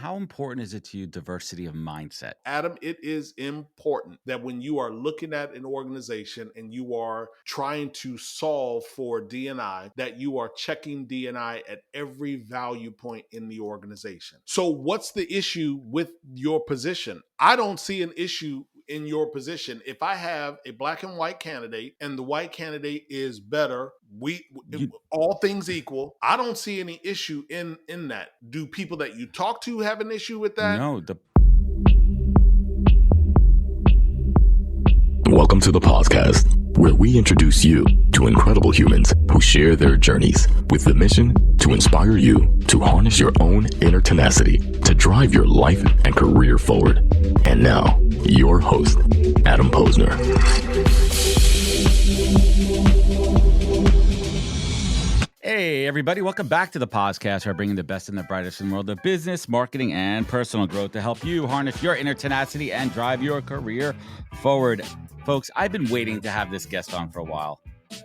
How important is it to you, diversity of mindset? Adam, it is important that when you are looking at an organization and you are trying to solve for D&I, that you are checking D&I at every value point in the organization. So, what's the issue with your position? I don't see an issue in your position. If I have a black and white candidate and the white candidate is better, You all things equal, I don't see any issue in that. Do people that you talk to have an issue with that? know the Welcome to the podcast, where we introduce you to incredible humans who share their journeys with the mission to inspire you to harness your own inner tenacity to drive your life and career forward. And now, your host, Adam Posner. Hey, everybody, welcome back to the podcast where I bring in the best and the brightest in the world of business, marketing, and personal growth to help you harness your inner tenacity and drive your career forward. Folks, I've been waiting to have this guest on for a while.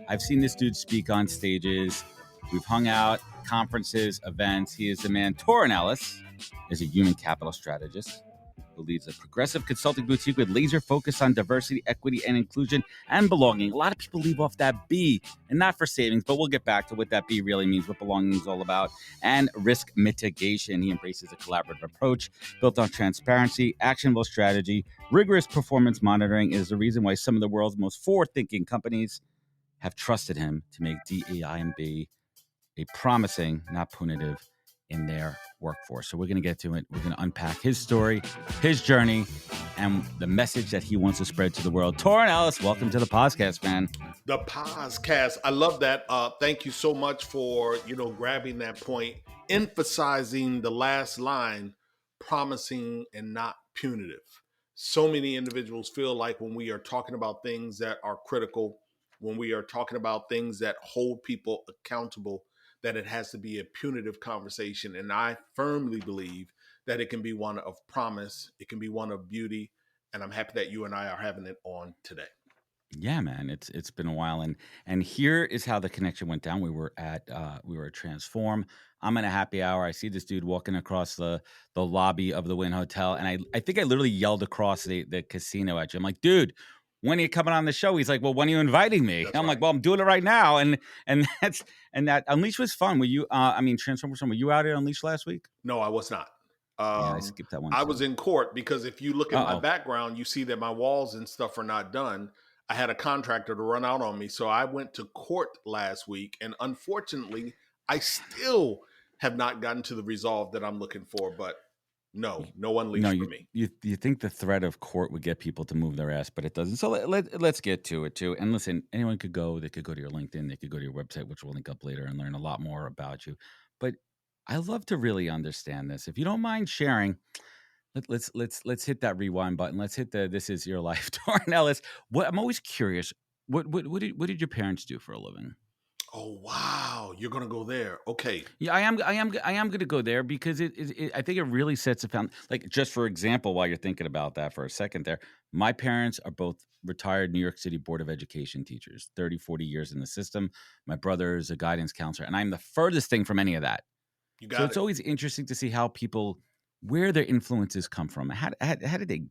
I've seen this dude speak on stages. We've hung out, conferences, events. He is the man. Torin Ellis is a human capital strategist who leads a progressive consulting boutique with laser focus on diversity, equity, and inclusion and belonging. A lot of people leave off that B, and not for savings, but we'll get back to what that B really means, what belonging is all about, and risk mitigation. He embraces a collaborative approach built on transparency, actionable strategy, rigorous performance monitoring is the reason why some of the world's most forward-thinking companies have trusted him to make DEIB a promising, not punitive, in their workforce. So we're going to get to it. We're going to unpack his story, his journey, and the message that he wants to spread to the world. Torin Ellis, welcome to the podcast, man. The podcast. I love that. Thank you so much for, grabbing that point, emphasizing the last line, promising and not punitive. So many individuals feel like when we are talking about things that are critical, when we are talking about things that hold people accountable, that it has to be a punitive conversation. And I firmly believe that it can be one of promise, it can be one of beauty. And I'm happy that you and I are having it on today. Yeah, man, it's been a while, and here is how the connection went down. We were at Transform. I'm in a happy hour. I see this dude walking across the lobby of the Wynn Hotel, and I think I literally yelled across the casino at you. I'm like, dude, when are you coming on the show? He's like, well, when are you inviting me? That's I'm like, right. well, I'm doing it right now, and that Unleash was fun. Were you? Transform was fun. Were you out at Unleash last week? No, I was not. Yeah, I skipped that one I too. was in court because if you look at my Uh-oh. background, you see that my walls and stuff are not done. I had a contractor to run out on me. So I went to court last week. And unfortunately, I still have not gotten to the resolve that I'm looking for. But no Unleash No, for me. you think the threat of court would get people to move their ass, but it doesn't. So let's get to it too. And listen, anyone could go. They could go to your LinkedIn. They could go to your website, which we'll link up later, and learn a lot more about you. But I love to really understand this. If you don't mind sharing, let's hit that rewind button. Let's hit the "This Is Your Life," Torin Ellis. What I'm always curious. What did your parents do for a living? Oh, wow. You're going to go there. Okay. Yeah, I am going to go there because I think it really sets a found. Like, just for example, while you're thinking about that for a second there, my parents are both retired New York City Board of Education teachers, 30, 40 years in the system. My brother is a guidance counselor, and I'm the furthest thing from any of that. You So got it's it. always interesting to see how people, where their influences come from. How did they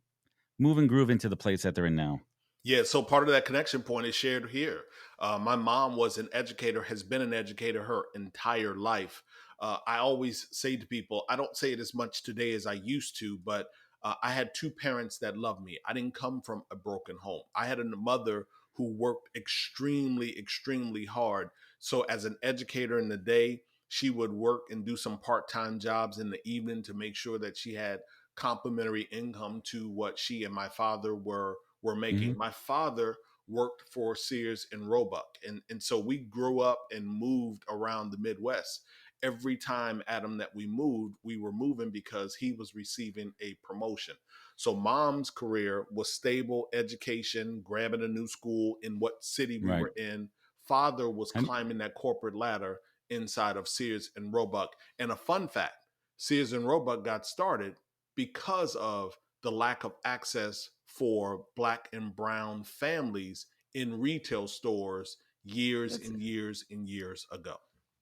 move and groove into the place that they're in now? Yeah, so part of that connection point is shared here. My mom was an educator, has been an educator her entire life. I always say to people, I don't say it as much today as I used to, but I had two parents that loved me. I didn't come from a broken home. I had a mother who worked extremely, extremely hard. So, as an educator in the day, she would work and do some part time jobs in the evening to make sure that she had complementary income to what she and my father were Hmm. making. My father worked for Sears and Roebuck. And so we grew up and moved around the Midwest. Every time, Adam, that we moved, we were moving because he was receiving a promotion. So mom's career was stable education, grabbing a new school in what city we Right. were in. Father was And climbing that corporate ladder inside of Sears and Roebuck. And a fun fact, Sears and Roebuck got started because of the lack of access for Black and brown families in retail stores years that's and years and years ago.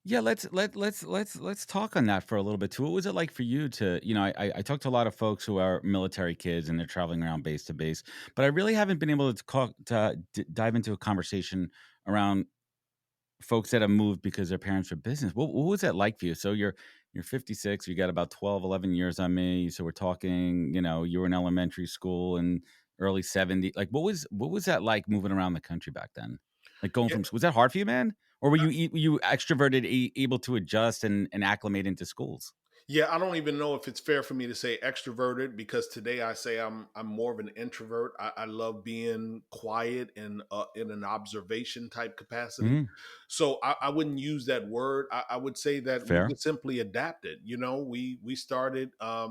Yeah, let's talk on that for a little bit too. What was it like for you to, I talk to a lot of folks who are military kids and they're traveling around base to base, but I really haven't been able to dive into a conversation around folks that have moved because their parents are business. What was that like for you? So you're 56, you got about 12, 11 years on me. So we're talking, you were in elementary school and early 70. Like what was that like moving around the country back then? Like going Yeah, from, was that hard for you, man? Or were you extroverted, able to adjust and acclimate into schools? yeah. I don't even know if it's fair for me to say extroverted because today I say I'm more of an introvert. I love being quiet and in an observation type capacity. Mhm. So I wouldn't use that word. I would say that we Fair. just simply adapted. We started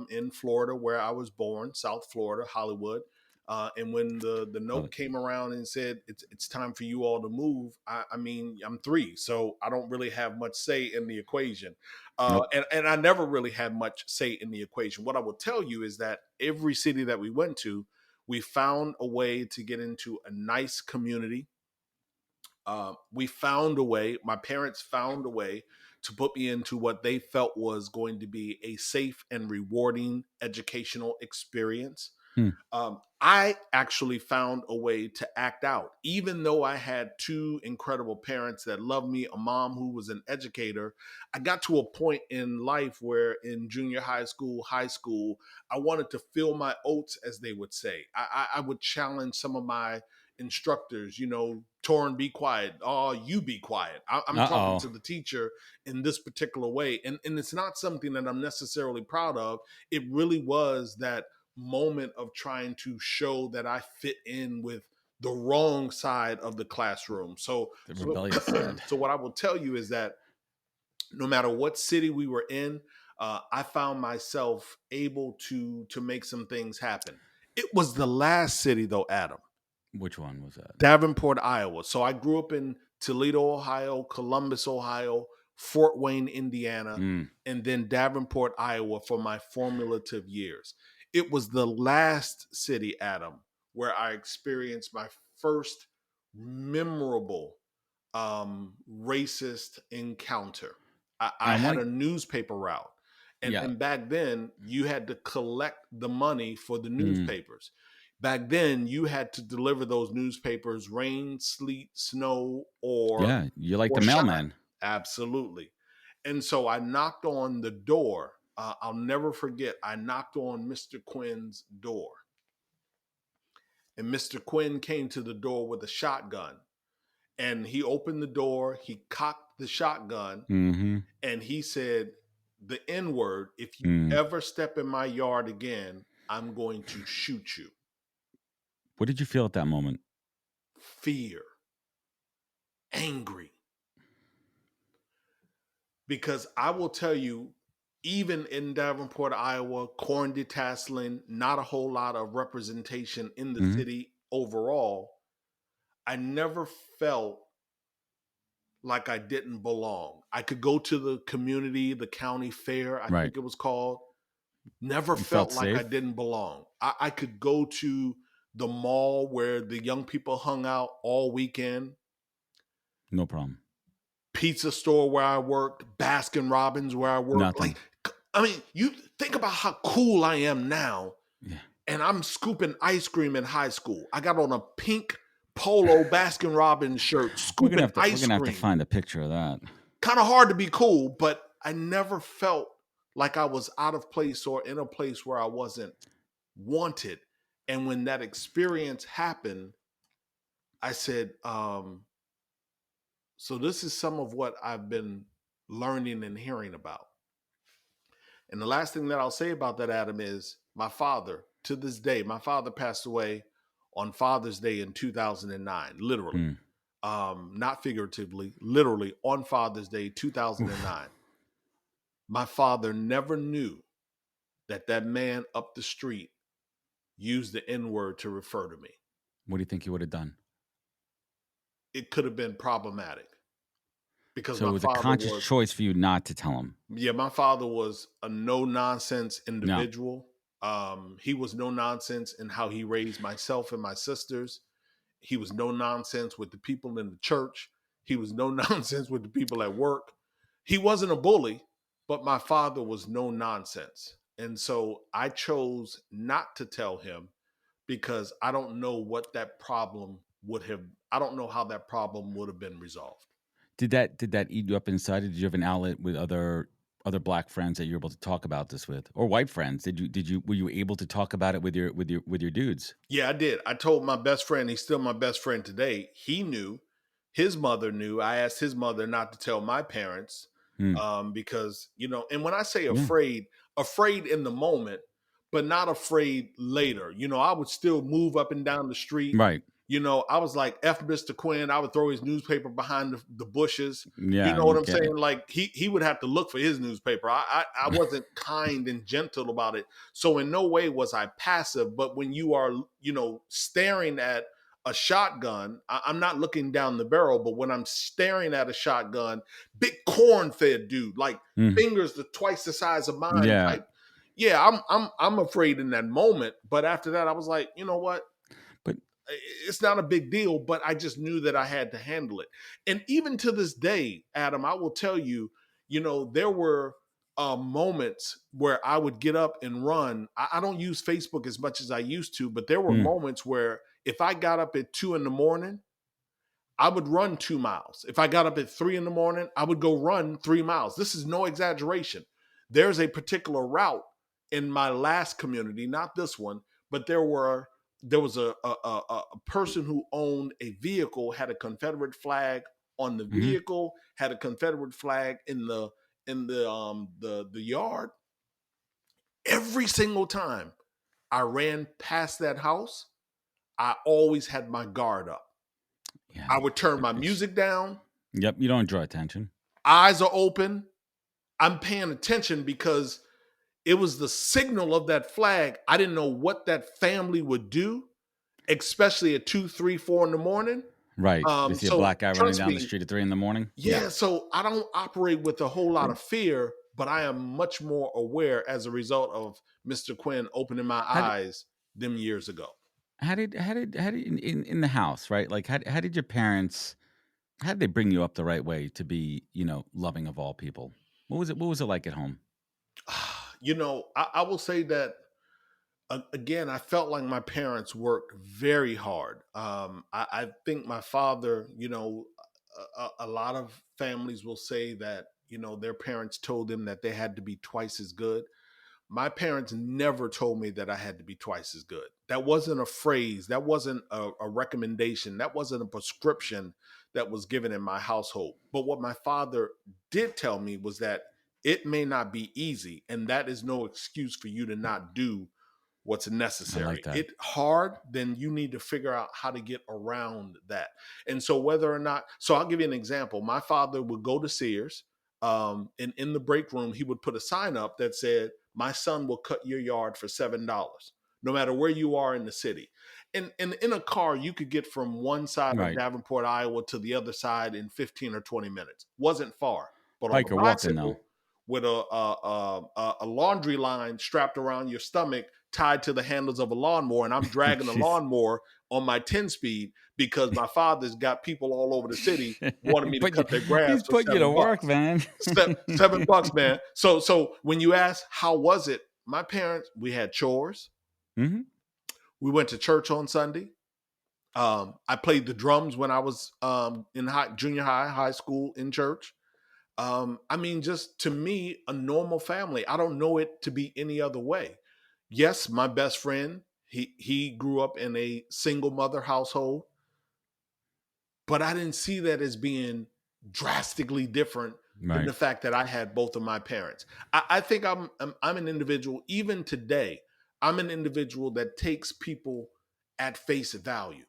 in Florida where I was born, South Florida, Hollywood. And when the Love note it. came around and said it's time for you all to move, I mean I'm three, so I don't really have much say in the equation, Nope. and I never really had much say in the equation. What I will tell you is that every city that we went to, we found a way to get into a nice community. We found a way. My parents found a way to put me into what they felt was going to be a safe and rewarding educational experience. Hmm. I actually found a way to act out, even though I had two incredible parents that loved me, a mom who was an educator. I got to a point in life where in junior high school, I wanted to fill my oats, as they would say. I would challenge some of my instructors, Torin, be quiet. Oh, you be quiet. I'm talking Uh-oh. to the teacher in this particular way. And it's not something that I'm necessarily proud of. It really was that moment of trying to show that I fit in with the wrong side of the classroom. So The so rebellious side. so what I will tell you is that no matter what city we were in, I found myself able to make some things happen. It was the last city though, Adam. Which one was that? Davenport, Iowa. So I grew up in Toledo, Ohio, Columbus, Ohio, Fort Wayne, Indiana, Mm. and then Davenport, Iowa for my formative years. It was the last city, Adam, where I experienced my first memorable racist encounter. I I had want a to, newspaper route. And, yeah. and back then, you had to collect the money for the Mm. newspapers. Back then, you had to deliver those newspapers rain, sleet, snow, Yeah, you like the or shine. mailman. Absolutely. And so I knocked on the door. I'll never forget. I knocked on Mr. Quinn's door, and Mr. Quinn came to the door with a shotgun. And he opened the door. He cocked the shotgun, Mhm. and he said the N word. If you Mm. ever step in my yard again, I'm going to shoot you. What did you feel at that moment? Fear, angry. Because I will tell you, even in Davenport, Iowa, corn detasseling, not a whole lot of representation in the Mhm. city overall. I never felt like I didn't belong. I could go to the community, the county fair, I Right. think it was called. Never You felt felt like I safe? didn't belong. I could go to the mall where the young people hung out all weekend, No problem. pizza store where I worked, Baskin Robbins where I worked. Like, Nothing. I mean, you think about how cool I am now, Yeah. and I'm scooping ice cream in high school. I got on a pink polo Baskin Robbins shirt, We're gonna scooping have to we're ice gonna have to cream. find a picture of that. Kind of hard to be cool, but I never felt like I was out of place or in a place where I wasn't wanted. And when that experience happened, I said, so this is some of what I've been learning and hearing about. And the last thing that I'll say about that, Adam, is my father, to this day, my father passed away on Father's Day in 2009, literally, Mm. not figuratively, literally on Father's Day, Oof. 2009. My father never knew that man up the street used the N word to refer to me. What do you think you would have done? It could have been problematic because So it my was a father conscious was, choice for you not to tell him. yeah, my father was a no nonsense No. individual. He was no nonsense in how he raised myself and my sisters. He was no nonsense with the people in the church. He was no nonsense with the people at work. He wasn't a bully, but my father was no nonsense. And so I chose not to tell him because I don't know what that problem would have, I don't know how that problem would have been resolved. Did that eat you up inside? Did you have an outlet with other black friends that you're able to talk about this with, or white friends? Were you able to talk about it with your dudes? Yeah, I did. I told my best friend, he's still my best friend today. He knew, his mother knew. I asked his mother not to tell my parents Hmm. because, and when I say Yeah. afraid in the moment, but not afraid later. I would still move up and down the street. Right. I was like, F Mr. Quinn. I would throw his newspaper behind the bushes. You Yeah, know what you I'm get it. saying? Like he would have to look for his newspaper. I wasn't kind and gentle about it. So in no way was I passive. But when you are, staring at a shotgun, I'm not looking down the barrel, but when I'm staring at a shotgun, big corn-fed dude, like Mm. fingers twice the size of mine Yeah. type. Yeah, I'm afraid in that moment. But after that, I was like, you know what? But It's not a big deal, but I just knew that I had to handle it. And even to this day, Adam, I will tell you, there were moments where I would get up and run. I don't use Facebook as much as I used to, but there were mm, moments where if I got up at 2 a.m, I would run 2 miles. If I got up at 3 a.m, I would go run 3 miles. This is no exaggeration. There's a particular route in my last community, not this one, but there was a person who owned a vehicle, had a Confederate flag on the mhm. vehicle, had a Confederate flag in the yard. Every single time I ran past that house, I always had my guard up. Yeah. I would turn my It's- music down. Yep. You don't draw attention. Eyes are open. I'm paying attention because it was the signal of that flag. I didn't know what that family would do, especially at 2, 3, 4 in the morning. Right. They see a So black guy running trust down the me, street at 3 a.m. yeah. So I don't operate with a whole lot But of fear, but I am much more aware as a result of Mr. Quinn opening my how did eyes them years ago. in the house, right? Like how did your parents, how did they bring you up the right way to be, loving of all people? What was it like at home? I will say that again, I felt like my parents worked very hard. I think my father, a lot of families will say that, their parents told them that they had to be twice as good. My parents never told me that I had to be twice as good. That wasn't a phrase. That wasn't a recommendation. That wasn't a prescription that was given in my household. But what my father did tell me was that it may not be easy, and that is no excuse for you to not do what's I like necessary. that. It hard, then you need to figure out how to get around that. And so whether or not, so I'll give you an example. My father would go to Sears, and in the break room, he would put a sign up that said, "My son will cut your yard for $7, no matter where you are in the city." And in a car, you could get from one side of Right. Davenport, Iowa to the other side in 15 or 20 minutes. Wasn't far. But on a Hiker walking though. bicycle with a laundry line strapped around your stomach, tied to the handles of a lawnmower, and I'm dragging a Jeez. lawnmower on my 10 speed because my father's got people all over the city wanting me to But cut their grass he's for putting you to work, $7. man. $7, man. So when you ask how was it, my parents, we had chores. Hmm. We went to church on Sunday. I played the drums when I was in junior high school in church. I mean, just to me, a normal family. I don't know it to be any other way. Yes, my best friend, he grew up in a single mother household, but I didn't see that as being drastically different than Right. the fact that I had both of my parents. I think I'm an individual, even today, I'm an individual that takes people at face value.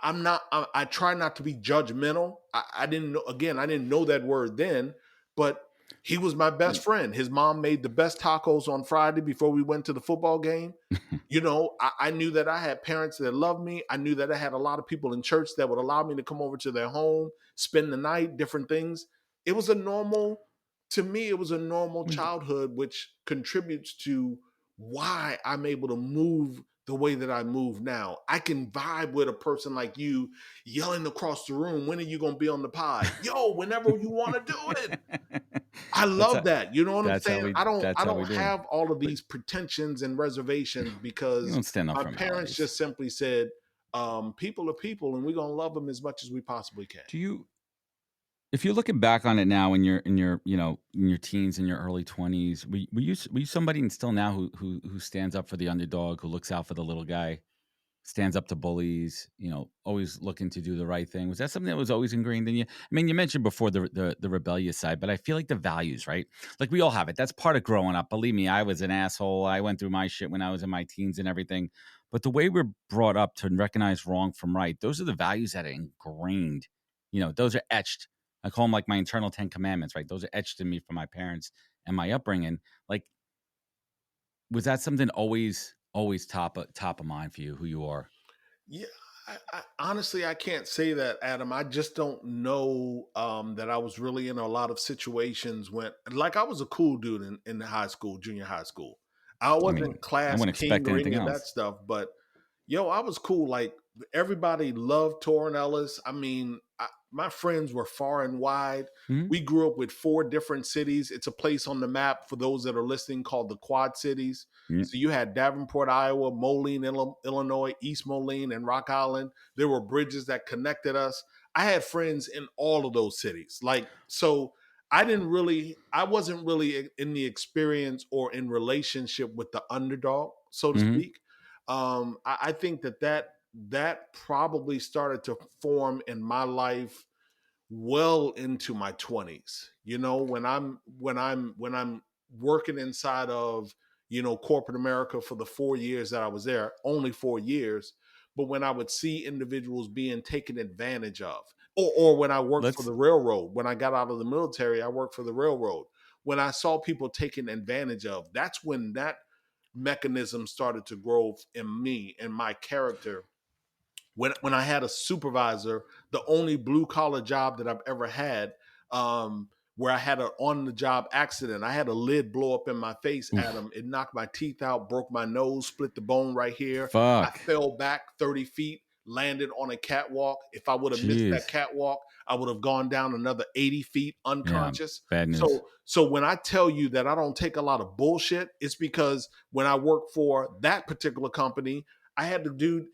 I'm not. I try not to be judgmental. I didn't know. Again, I didn't know that word then, but he was my best friend. His mom made the best tacos on Friday before we went to the football game. I knew that I had parents that loved me. I knew that I had a lot of people in church that would allow me to come over to their home, spend the night, different things. It was a normal, to me, it was a normal childhood, which contributes to why I'm able to move the way that I move now. I can vibe with a person like you yelling across the room, when are you going to be on the pod? Yo, whenever you want to do it. I That's love how, that. You know what I'm that's how saying? we I that's how we don't do. have all of But these pretensions and reservations you because don't stand up my for parents formalities. just simply said, people are people and we're going to love them as much as we possibly can. Do you, if you're looking back on it now in your in your teens, in your early 20s, were you somebody, and still now, who stands up for the underdog, who looks out for the little guy, stands up to bullies, always looking to do the right thing? Was that something that was always ingrained in you? I mean, you mentioned before the rebellious side, but I feel like the values, right? Like, we all have it. That's part of growing up. Believe me, I was an asshole. I went through my shit when I was in my teens and everything. But the way we're brought up to recognize wrong from right, those are the values that are ingrained. Those are etched. I call them like my internal 10 commandments, right? Those are etched in me from my parents and my upbringing. Like, was that something always top of mind for you, who you are? Yeah, I honestly I can't say that, Adam. I just don't know that I was really in a lot of situations when, like, I was a cool dude in high school, junior high school. I I mean, wasn't I class wouldn't king expect or anything any of that else. stuff, but yo, I was cool. Like, everybody loved Torin Ellis. I mean, my friends were far and wide. Mhm. We grew up with 4 different cities. It's a place on the map for those that are listening called the Quad Cities. Yeah. So you had Davenport, Iowa, Moline, Illinois, East Moline, and Rock Island. There were bridges that connected us. I had friends in all of those cities. Like, so I wasn't really in the experience or in relationship with the underdog, so to Mhm. speak. I think that probably started to form in my life well into my 20s. When I'm working inside of corporate America for the 4 years that I was there, only 4 years, but when I would see individuals being taken advantage of, or when I worked for Let's the railroad, when I got out of the military, I worked for the railroad. When I saw people taken advantage of, that's when that mechanism started to grow in me and my character. When I had a supervisor, the only blue collar job that I've ever had, where I had an on the job accident. I had a lid blow up in my face, oof, Adam. It knocked my teeth out, broke my nose, split the bone right here. I fuck. fell back 30 feet, landed on a catwalk. If I would have missed that Jeez. catwalk, I would have gone down another 80 feet Yeah, unconscious. bad news. So when I tell you that I don't take a lot of bullshit, it's because when I worked for that particular company, I had the dude,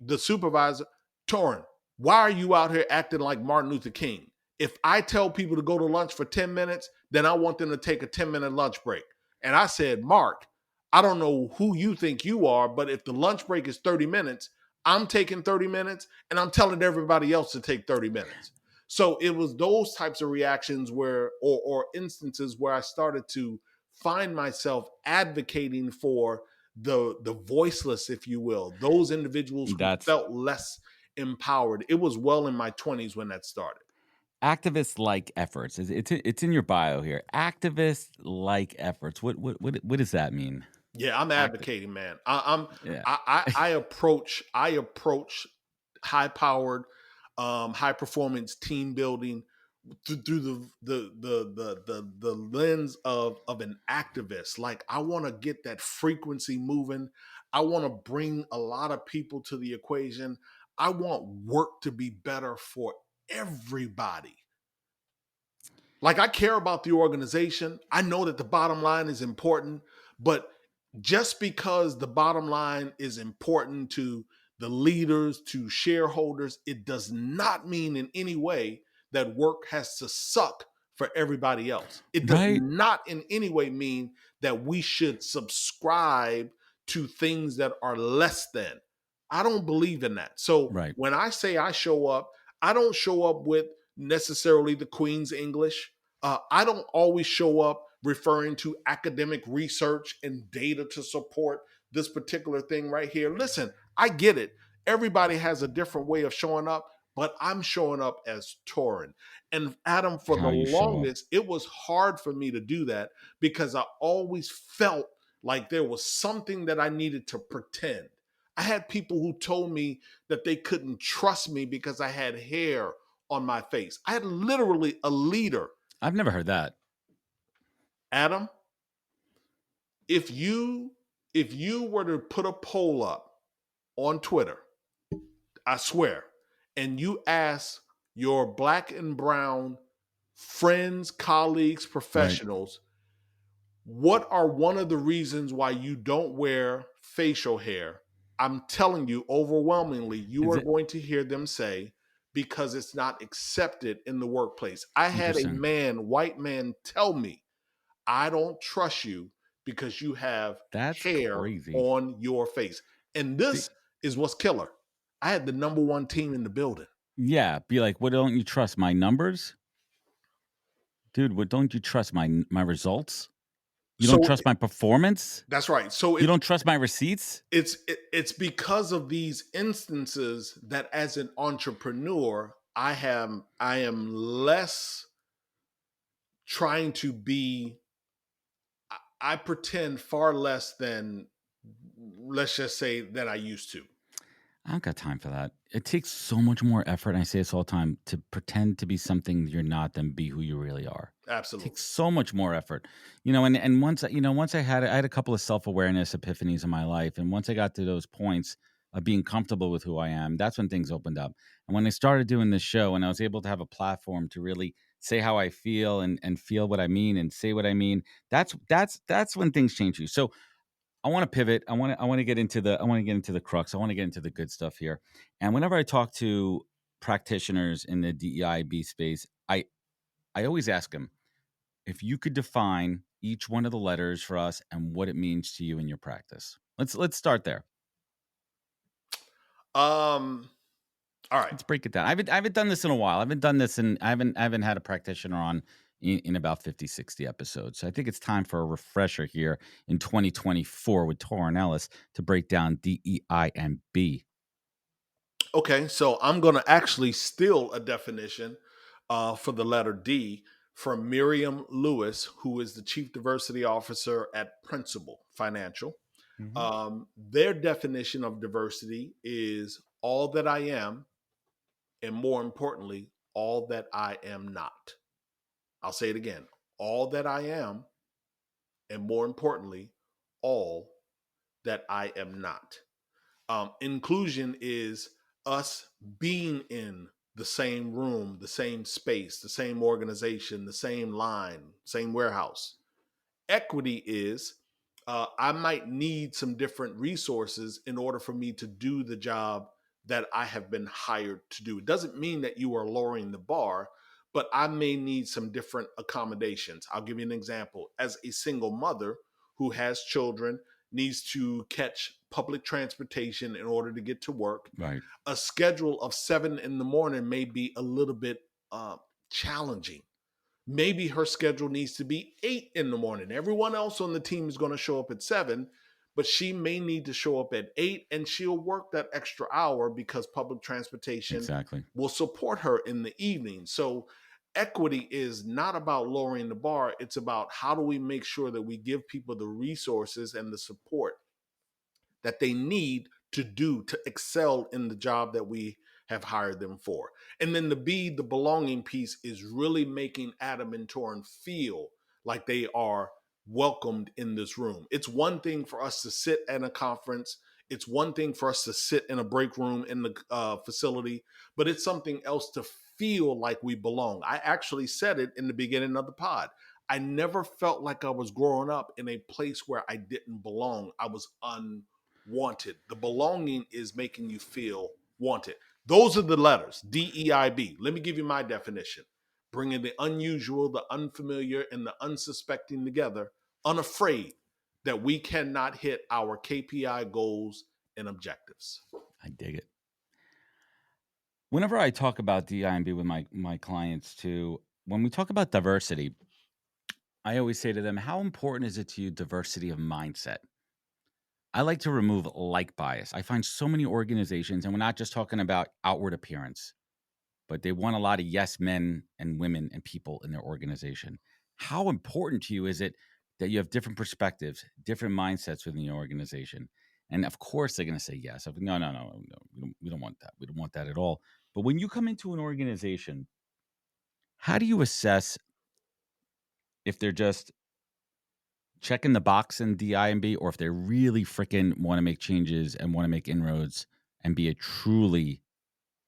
the supervisor, Torin, why are you out here acting like Martin Luther King? If I tell people to go to lunch for 10 minutes, then I want them to take a 10-minute lunch break. And I said, Mark, I don't know who you think you are, but if the lunch break is 30 minutes, I'm taking 30 minutes and I'm telling everybody else to take 30 minutes. So it was those types of reactions where, or instances where I started to find myself advocating for the voiceless, if you will, those individuals who That's felt less empowered. It was well in my 20s when that started. activist-like efforts. It's in your bio here. Activist-like efforts. What does that mean? Yeah, I'm Active. advocating, man. Yeah. I approach high powered, high performance team building through the lens of an activist. Like, I want to get that frequency moving. I want to bring a lot of people to the equation. I want work to be better for everybody. Like, I care about the organization. I know that the bottom line is important, but just because the bottom line is important to the leaders, to shareholders, it does not mean in any way that work has to suck for everybody else. It does Right. not in any way mean that we should subscribe to things that are less than. I don't believe in that. So Right. when I say I show up, I don't show up with necessarily the Queen's English. I don't always show up referring to academic research and data to support this particular thing right here. Listen, I get it. Everybody has a different way of showing up, but I'm showing up as Torin. And Adam, for the How you show up. longest, it was hard for me to do that because I always felt like there was something that I needed to pretend. I had people who told me that they couldn't trust me because I had hair on my face. I had literally a leader, I've never heard that. Adam, if you If you were to put a poll up on Twitter, I swear, and you ask your black and brown friends, colleagues, Right. professionals, what are one of the reasons why you don't wear facial hair? I'm telling you, overwhelmingly, you Is are it going to hear them say, because it's not accepted in the workplace. I had a interesting? man, white man, tell me, I don't trust you because you have That's hair crazy. on your face. And The- this is what's killer. I had the number one team in the building. yeah, be like, what don't you trust? My numbers? Dude, what don't you trust? My results? You don't So trust my performance? that's right. So You don't trust my receipts? it's because of these instances that as an entrepreneur, I am less trying to be I pretend far less than, let's just say, than I used to. I don't got time for that. It takes so much more effort, and I say this all the time, to pretend to be something you're not than be who you really are. It takes Absolutely. so much more effort. And once I had a couple of self-awareness epiphanies in my life, and once I got to those points of being comfortable with who I am, that's when things opened up. And when I started doing this show and I was able to have a platform to really say how I feel and feel what I mean and say what I mean, that's when things change you. So I want to pivot. I want to get into the crux. I want to get into the good stuff here. And whenever I talk to practitioners in the DEIB space, I always ask them if you could define each one of the letters for us and what it means to you in your practice. Let's start there. Um, all right. Let's break it down. I haven't done this in a while. I haven't had a practitioner on in about 50, 60 episodes. So I think it's time for a refresher here in 2024 with Torin Ellis to break down DEI and B. Okay, so I'm going to actually steal a definition for the letter D from Miriam Lewis, who is the Chief Diversity Officer at Principal Financial. Mm-hmm. Their definition of diversity is all that I am, and more importantly, all that I am not. I'll say it again, all that I am, and more importantly, all that I am not. Inclusion is us being in the same room, the same space, the same organization, the same line, same warehouse. Equity is I might need some different resources in order for me to do the job that I have been hired to do. It doesn't mean that you are lowering the bar, but I may need some different accommodations. I'll give you an example. As a single mother who has children, needs to catch public transportation in order to get to work, Right. a schedule of 7 in the morning may be a little bit challenging. Maybe her schedule needs to be 8 in the morning. Everyone else on the team is going to show up at 7, but she may need to show up at 8, and she'll work that extra hour because public transportation Exactly. will support her in the evening. So equity is not about lowering the bar. It's about how do we make sure that we give people the resources and the support that they need to excel in the job that we have hired them for. And then the belonging piece is really making Adam and Torin feel like they are welcomed in this room. It's one thing for us to sit at a conference. It's one thing for us to sit in a break room in the facility, but it's something else to feel like we belong. I actually said it in the beginning of the pod. I never felt like I was growing up in a place where I didn't belong. I was unwanted. The belonging is making you feel wanted. Those are the letters, DEIB. Let me give you my definition: bringing the unusual, the unfamiliar, and the unsuspecting together, unafraid that we cannot hit our KPI goals and objectives. I dig it. Whenever I talk about DI and B with my clients too, when we talk about diversity, I always say to them, how important is it to you diversity of mindset? I like to remove like bias. I find so many organizations, and we're not just talking about outward appearance, but they want a lot of yes men and women and people in their organization. How important to you is it that you have different perspectives, different mindsets within your organization? And of course, they're going to say yes. No, no, no, no. We don't want that. We don't want that at all. But when you come into an organization, how do you assess if they're just checking the box in DEIB, or if they really freaking want to make changes and want to make inroads and be a truly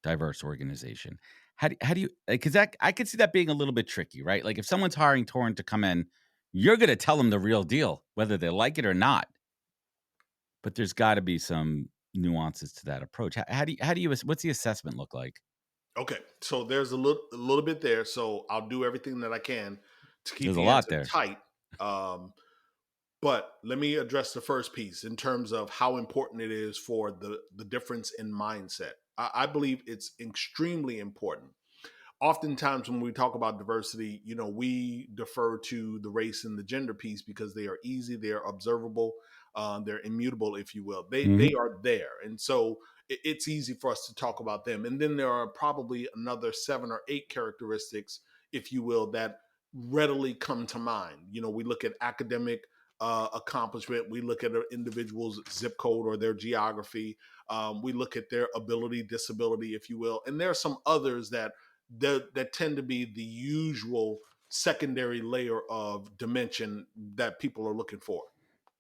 diverse organization. How do you, because that, I could see that being a little bit tricky, right? Like if someone's hiring Torin to come in, you're going to tell them the real deal, whether they like it or not. But there's got to be some nuances to that approach. How do you, what's the assessment look like? Okay, so there's a little bit there. So I'll do everything that I can to keep There's a the lot answer there. tight. But let me address the first piece in terms of how important it is for the difference in mindset. I believe it's extremely important. Oftentimes when we talk about diversity, we defer to the race and the gender piece because they are easy, they're observable, they're immutable, if you will. They are there, and so it's easy for us to talk about them. And then there are probably another 7 or 8 characteristics, if you will, that readily come to mind. We look at academic accomplishment, we look at an individual's zip code or their geography, we look at their ability, disability, if you will, and there are some others that tend to be the usual secondary layer of dimension that people are looking for.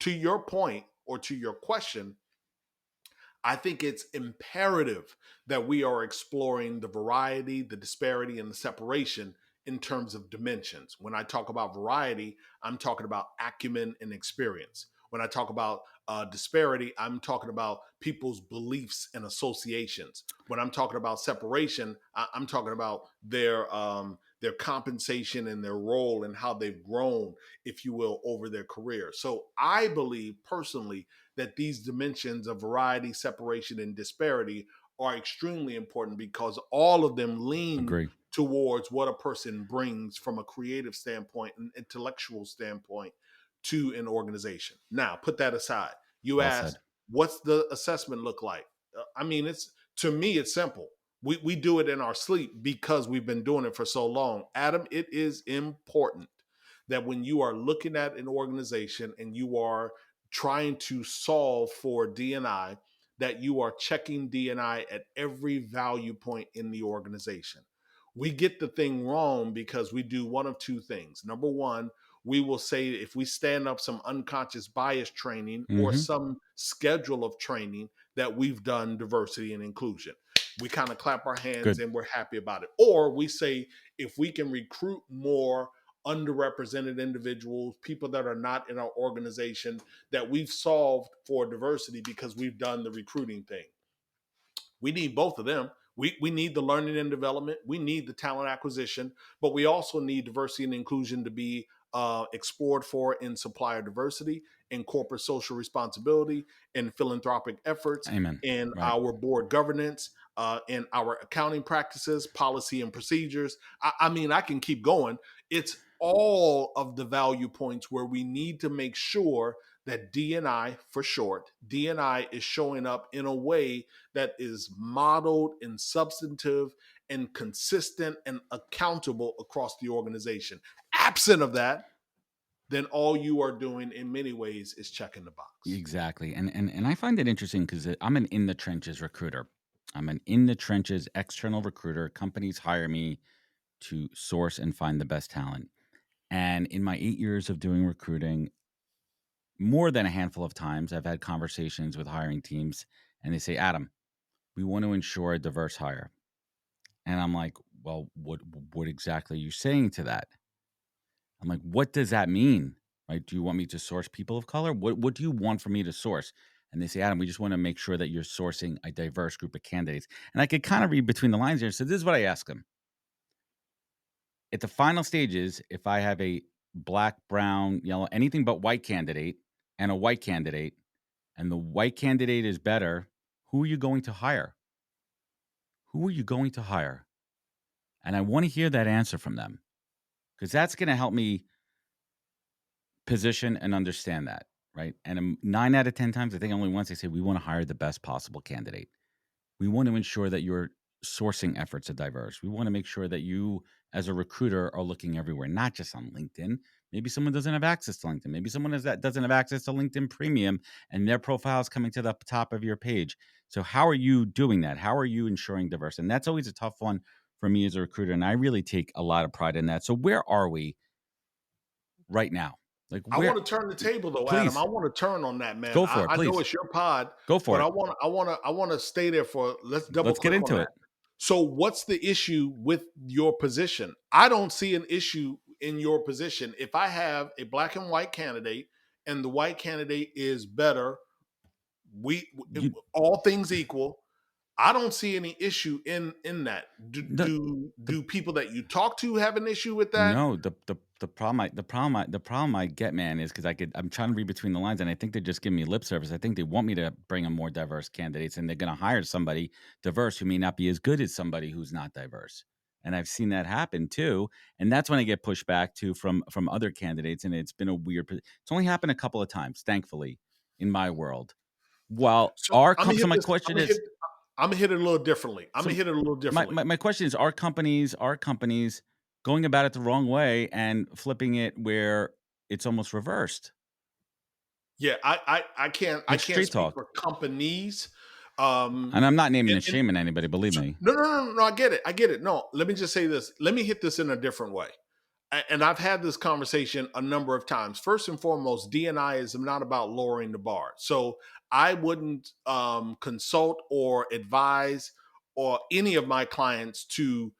To your point, or to your question, I think it's imperative that we are exploring the variety, the disparity, and the separation in terms of dimensions. When I talk about variety, I'm talking about acumen and experience. When I talk about disparity, I'm talking about people's beliefs and associations. When I'm talking about separation, I'm talking about their compensation and their role and how they've grown, if you will, over their career. So I believe personally that these dimensions of variety, separation, and disparity are extremely important because all of them lean Agree. towards what a person brings from a creative standpoint and intellectual standpoint to an organization. Now, put that aside. You Well asked, said. what's the assessment look like? I mean, to me, it's simple. We do it in our sleep because we've been doing it for so long. Adam, it is important that when you are looking at an organization and you are trying to solve for D&I, that you are checking D&I at every value point in the organization. We get the thing wrong because we do one of two things. Number one, we will say if we stand up some unconscious bias training or some schedule of training that we've done diversity and inclusion. We kind of clap our hands Good. and we're happy about it. Or we say if we can recruit more underrepresented individuals, people that are not in our organization, that we've solved for diversity because we've done the recruiting thing. We need both of them. We need the learning and development. We need the talent acquisition, but we also need diversity and inclusion to be explored for in supplier diversity, in corporate social responsibility, in philanthropic efforts, Amen. in Right. our board governance, in our accounting practices, policy and procedures. I mean, I can keep going. It's all of the value points where we need to make sure that D&I, for short, D&I is showing up in a way that is modeled and substantive and consistent and accountable across the organization. Absent of that, then all you are doing in many ways is checking the box. Exactly. And I find it interesting because I'm an in the trenches recruiter. I'm an in the trenches external recruiter. Companies hire me to source and find the best talent. And in my 8 years of doing recruiting, more than a handful of times, I've had conversations with hiring teams and they say, Adam, we want to ensure a diverse hire. And I'm like, well, what exactly are you saying to that? I'm like, what does that mean? Right? Do you want me to source people of color? What do you want from me to source? And they say, Adam, we just want to make sure that you're sourcing a diverse group of candidates. And I could kind of read between the lines here. So this is what I ask them. At the final stages, if I have a black, brown, yellow, anything but white candidate and a white candidate, and the white candidate is better, who are you going to hire? Who are you going to hire? And I want to hear that answer from them because that's going to help me position and understand that, right? And 9 out of 10 times, I think only once they say, we want to hire the best possible candidate. We want to ensure that your sourcing efforts are diverse. We want to make sure that you, as a recruiter, are looking everywhere, not just on LinkedIn. Maybe someone doesn't have access to LinkedIn. Maybe someone doesn't have access to LinkedIn Premium and their profile is coming to the top of your page. So how are you doing that? How are you ensuring diversity? And that's always a tough one for me as a recruiter. And I really take a lot of pride in that. So where are we right now? Like I where? want to turn the table though, Adam. Please I want to turn on that, man. go I, for it. I know Please it's your pod, go for but it. I want to stay there for. Let's double Let's get click on into that. it. So, what's the issue with your position? I don't see an issue in your position. If I have a black and white candidate, and the white candidate is better, we You all things equal. I don't see any issue in that. the, the Do people that you talk to have an issue with that? No, the problem I get, man, is because I'm trying to read between the lines, and I think they're just giving me lip service. I think they want me to bring in more diverse candidates, and they're going to hire somebody diverse who may not be as good as somebody who's not diverse. And I've seen that happen too, and that's when I get pushed back to from other candidates, and it's been a weird. It's only happened a couple of times, thankfully, in my world. While So I'm gonna so hit my this. question is, I'm gonna hit it a little differently. I'm so gonna hit it a little differently. my question is, are companies going about it the wrong way and flipping it where it's almost reversed? Yeah, I Like can't straight speak talk. for companies. And I'm not naming And, and shaming anybody, believe me. no, I get it. I get it. No, let me just say this. Let me hit this in a different way. And I've had this conversation a number of times. First and foremost, D&I is not about lowering the bar. So I wouldn't consult or advise or any of my clients to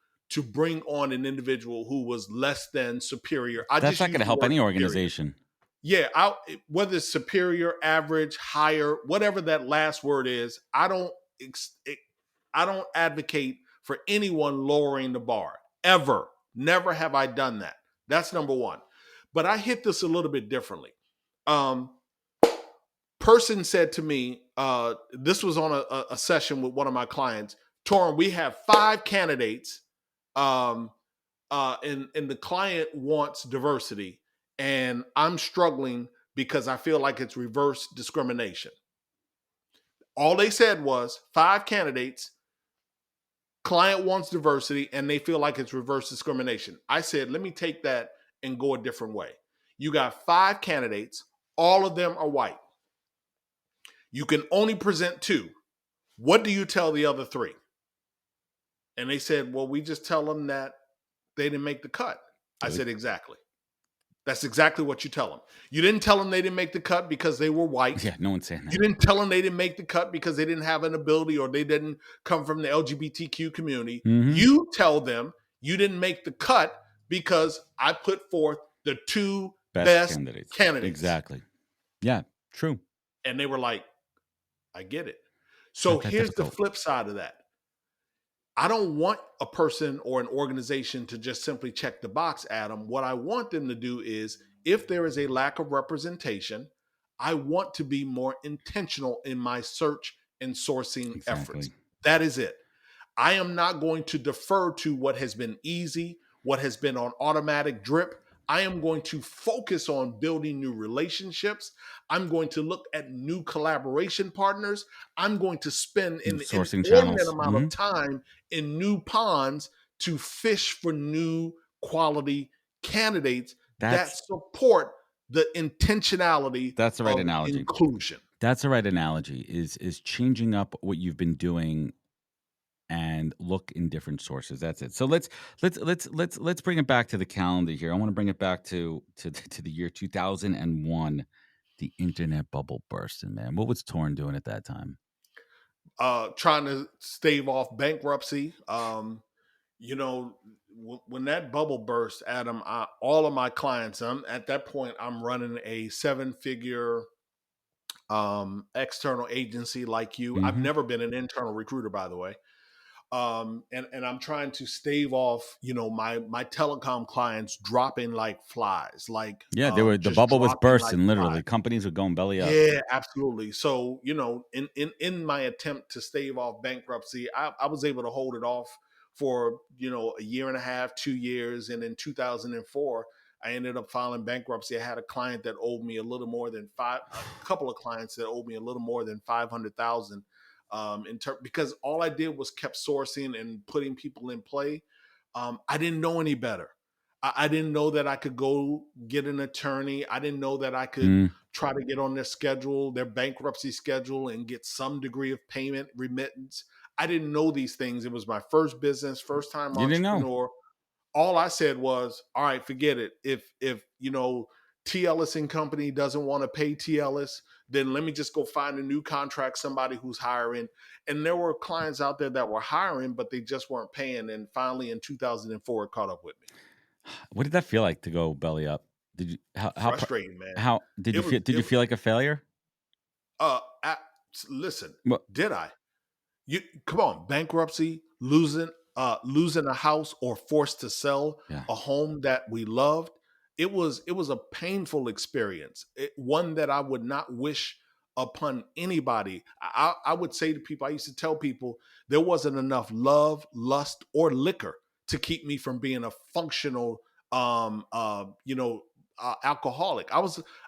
bring on an individual who was less than superior. I That's just not use going to the help word any superior. organization. Yeah, whether it's superior, average, higher, whatever that last word is, I don't advocate for anyone lowering the bar ever. Never have I done that. That's number one. But I hit this a little bit differently. Um, Person said to me, this was on a session with one of my clients. Torin, we have 5 candidates. Um, and the client wants diversity, and I'm struggling because I feel like it's reverse discrimination. All they said was 5 candidates, client wants diversity, and they feel like it's reverse discrimination. I said, let me take that and go a different way. You got 5 candidates, all of them are white. You can only present 2. What do you tell the other 3? And they said, well, we just tell them that they didn't make the cut. I said, exactly. That's exactly what you tell them. You didn't tell them they didn't make the cut because they were white. Yeah, no one's saying that. You didn't tell them they didn't make the cut because they didn't have an ability or they didn't come from the LGBTQ community. Mhm. You tell them you didn't make the cut because I put forth the 2 best candidates. Exactly. Yeah, true. And they were like, I get it. So Not that here's the difficult. flip side of that. I don't want a person or an organization to just simply check the box, Adam. What I want them to do is, if there is a lack of representation, I want to be more intentional in my search and sourcing efforts. Exactly. That is it. I am not going to defer to what has been easy, what has been on automatic drip. I am going to focus on building new relationships. I'm going to look at new collaboration partners. I'm going to spend New an sourcing inordinate channels. amount of time in new ponds to fish for new quality candidates that support the intentionality That's the right of analogy. inclusion. That's the right analogy, is changing up what you've been doing and look in different sources. That's it. So let's bring it back to the calendar here. I want to bring it back to the year 2001. The internet bubble bursting, man. What was Torin doing at that time? Trying to stave off bankruptcy. When that bubble burst, Adam, all of my clients, at that point, I'm running a 7-figure external agency like you. I've Mhm. never been an internal recruiter, by the way. And I'm trying to stave off, my telecom clients dropping like flies, like Yeah, they were. The just bubble was dropping like bursting. flies. Literally, companies were going belly up. Yeah, absolutely. So, in my attempt to stave off bankruptcy, I was able to hold it off for, a year and a half, 2 years. And in 2004, I ended up filing bankruptcy. I had a client that owed me a couple of clients that owed me a little more than 500,000 because all I did was kept sourcing and putting people in play. I didn't know any better. I didn't know that I could go get an attorney. I didn't know that I could try to get on their bankruptcy schedule, and get some degree of payment remittance. I didn't know these things. It was my first business, first time You didn't know. entrepreneur. All I said was, all right, forget it. If T. Ellis and Company doesn't want to pay T. Ellis, then let me just go find a new contract, somebody who's hiring. And there were clients out there that were hiring, but they just weren't paying. And finally in 2004, it caught up with me. What did that feel like to go belly up? Did you Frustrating, man. how did you feel? Did you feel like a failure? Uh, listen, Well, did I? You come on, bankruptcy, losing a house or forced to sell yeah. a home that we loved. It was a painful experience. One that I would not wish upon anybody. I would say to people, I used to tell people there wasn't enough love, lust, or liquor to keep me from being a functional alcoholic.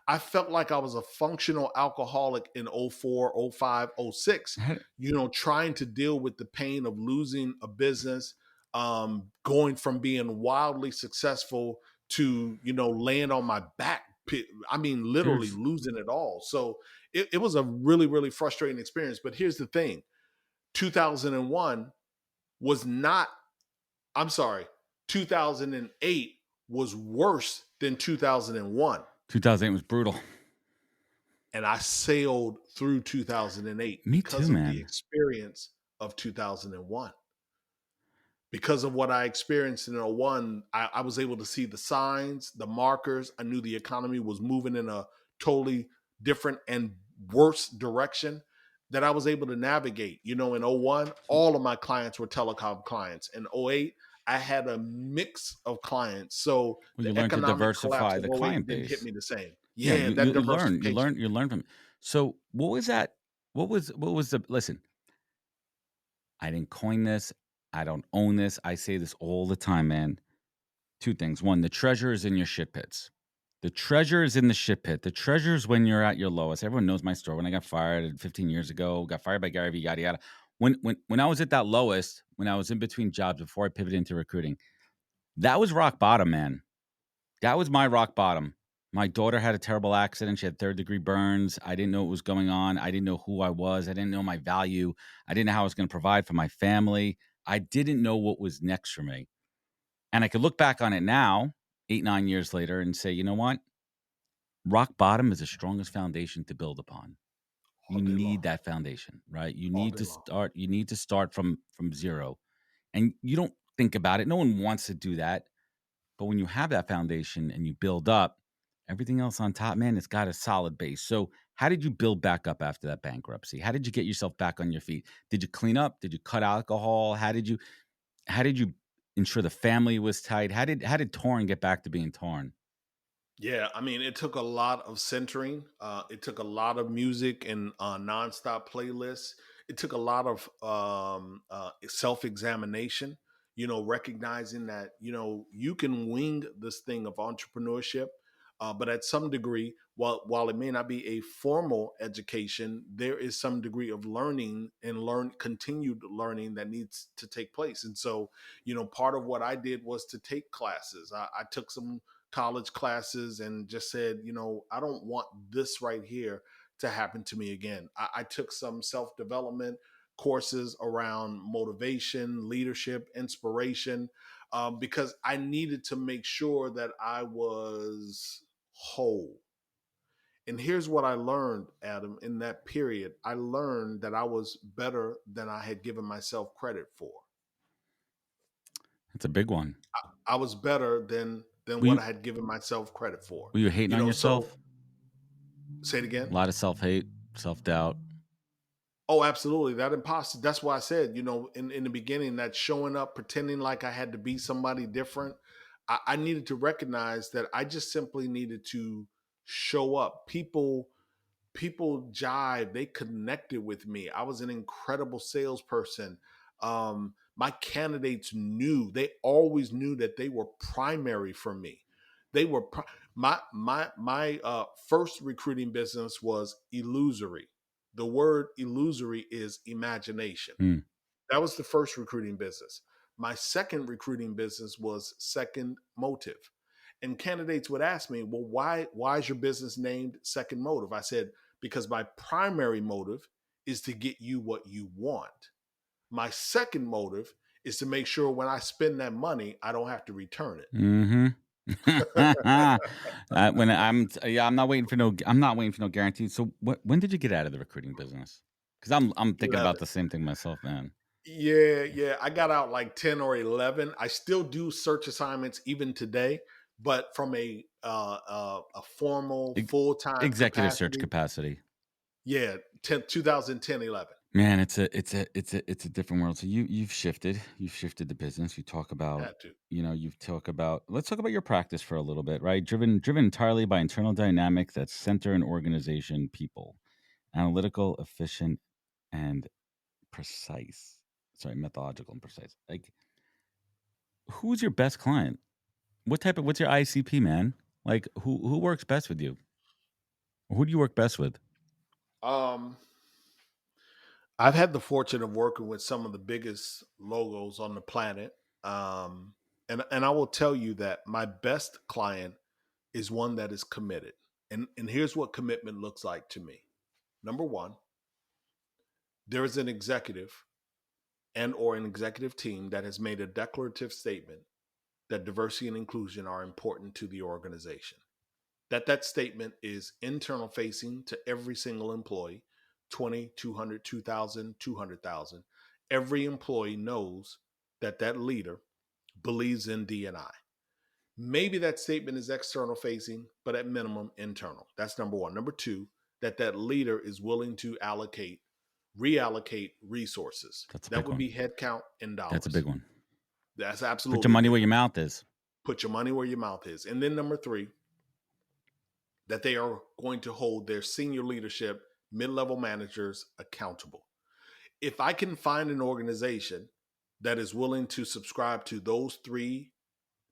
I felt like I was a functional alcoholic in 04, 05, 06, trying to deal with the pain of losing a business, going from being wildly successful to, laying on my back. I mean, literally losing it all. So it was a really, really frustrating experience. But here's the thing. 2001 was not, I'm sorry, 2008 was worse than 2001. 2008 was brutal. And I sailed through 2008 because of the experience of 2001. Because of what I experienced in 01, I was able to see the signs, the markers. I knew the economy was moving in a totally different and worse direction that I was able to navigate. In 01, all of my clients were telecom clients. In 08, I had a mix of clients. So you learned to diversify the client base. Didn't hit me the same. Yeah, you learn from it. So what was that? What was the, listen, I didn't coin this. I don't own this. I say this all the time, man. Two things. One, the treasure is in your shit pits. The treasure is in the shit pit. The treasure is when you're at your lowest. Everyone knows my story. When I got fired 15 years ago, got fired by Gary Vee, yada, yada. When I was at that lowest, when I was in between jobs before I pivoted into recruiting, that was rock bottom, man. That was my rock bottom. My daughter had a terrible accident. She had 3rd-degree burns. I didn't know what was going on. I didn't know who I was. I didn't know my value. I didn't know how I was going to provide for my family. I didn't know what was next for me. And I could look back on it now, 8, 9 years later, and say, you know what? Rock bottom is the strongest foundation to build upon. You need that foundation, right? You need to start from zero. And you don't think about it. No one wants to do that. But when you have that foundation and you build up, everything else on top, man, it's got a solid base. So how did you build back up after that bankruptcy? How did you get yourself back on your feet? Did you clean up? Did you cut alcohol? How did you ensure the family was tight? How did Torin get back to being Torin? Yeah, I mean, it took a lot of centering. It took a lot of music and nonstop playlists. It took a lot of self-examination, recognizing that, you can wing this thing of entrepreneurship. But at some degree, while it may not be a formal education, there is some degree of learning and continued learning that needs to take place. And so, part of what I did was to take classes. I took some college classes and just said, I don't want this right here to happen to me again. I took some self-development courses around motivation, leadership, inspiration, because I needed to make sure that I was whole. And here's what I learned, Adam, in that period. I learned that I was better than I had given myself credit for. That's a big one. I was better than what I had given myself credit for. Were you hating on yourself? So, say it again. A lot of self-hate, self-doubt. Oh, absolutely. That imposter. That's why I said, in the beginning, that showing up, pretending like I had to be somebody different. I needed to recognize that I just simply needed to show up. People jive. They connected with me. I was an incredible salesperson. My candidates they always knew that they were primary for me. They were my first recruiting business was illusory. The word illusory is imagination. That was the first recruiting business. My second recruiting business was Second Motive. And candidates would ask me, well, why is your business named Second Motive? I said, because my primary motive is to get you what you want. My second motive is to make sure when I spend that money, I don't have to return it. Mm-hmm. When I'm not waiting for no guarantee. So when did you get out of the recruiting business? Because I'm thinking 11. about the same thing myself, man. Yeah. I got out like 10 or 11. I still do search assignments even today, but from a formal Ex- full-time Executive search capacity, capacity. yeah, 2010, 11. Man, it's a different world. So you've shifted. You've shifted the business. You talk about, Had to. let's talk about your practice for a little bit, right? Driven entirely by internal dynamics that center an organization, people, analytical, efficient, and precise. Sorry, methodological and precise. Like, who's your best client? What's your ICP, man? Like, who works best with you? Who do you work best with? Um, I've had the fortune of working with some of the biggest logos on the planet. And I will tell you that my best client is one that is committed. And here's what commitment looks like to me. Number one, there is an executive and or an executive team that has made a declarative statement that diversity and inclusion are important to the organization. That statement is internal facing to every single employee, 20, 200, 2,000, 200,000. Every employee knows that leader believes in D&I. Maybe that statement is external facing, but at minimum internal. That's number one. Number two, that leader is willing to reallocate resources. That's a That big would one. be headcount and dollars. That's a big one. That's Put absolutely your money a where big your one. mouth is. Put your money where your mouth is. And then number three, that they are going to hold their senior leadership, mid-level managers accountable. If I can find an organization that is willing to subscribe to those three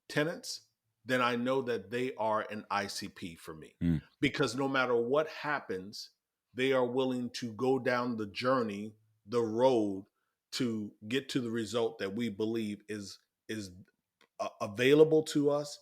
tenants, then I know that they are an ICP for me. Mm. Because no matter what happens, they are willing to go down the journey, the road to get to the result that we believe is available to us,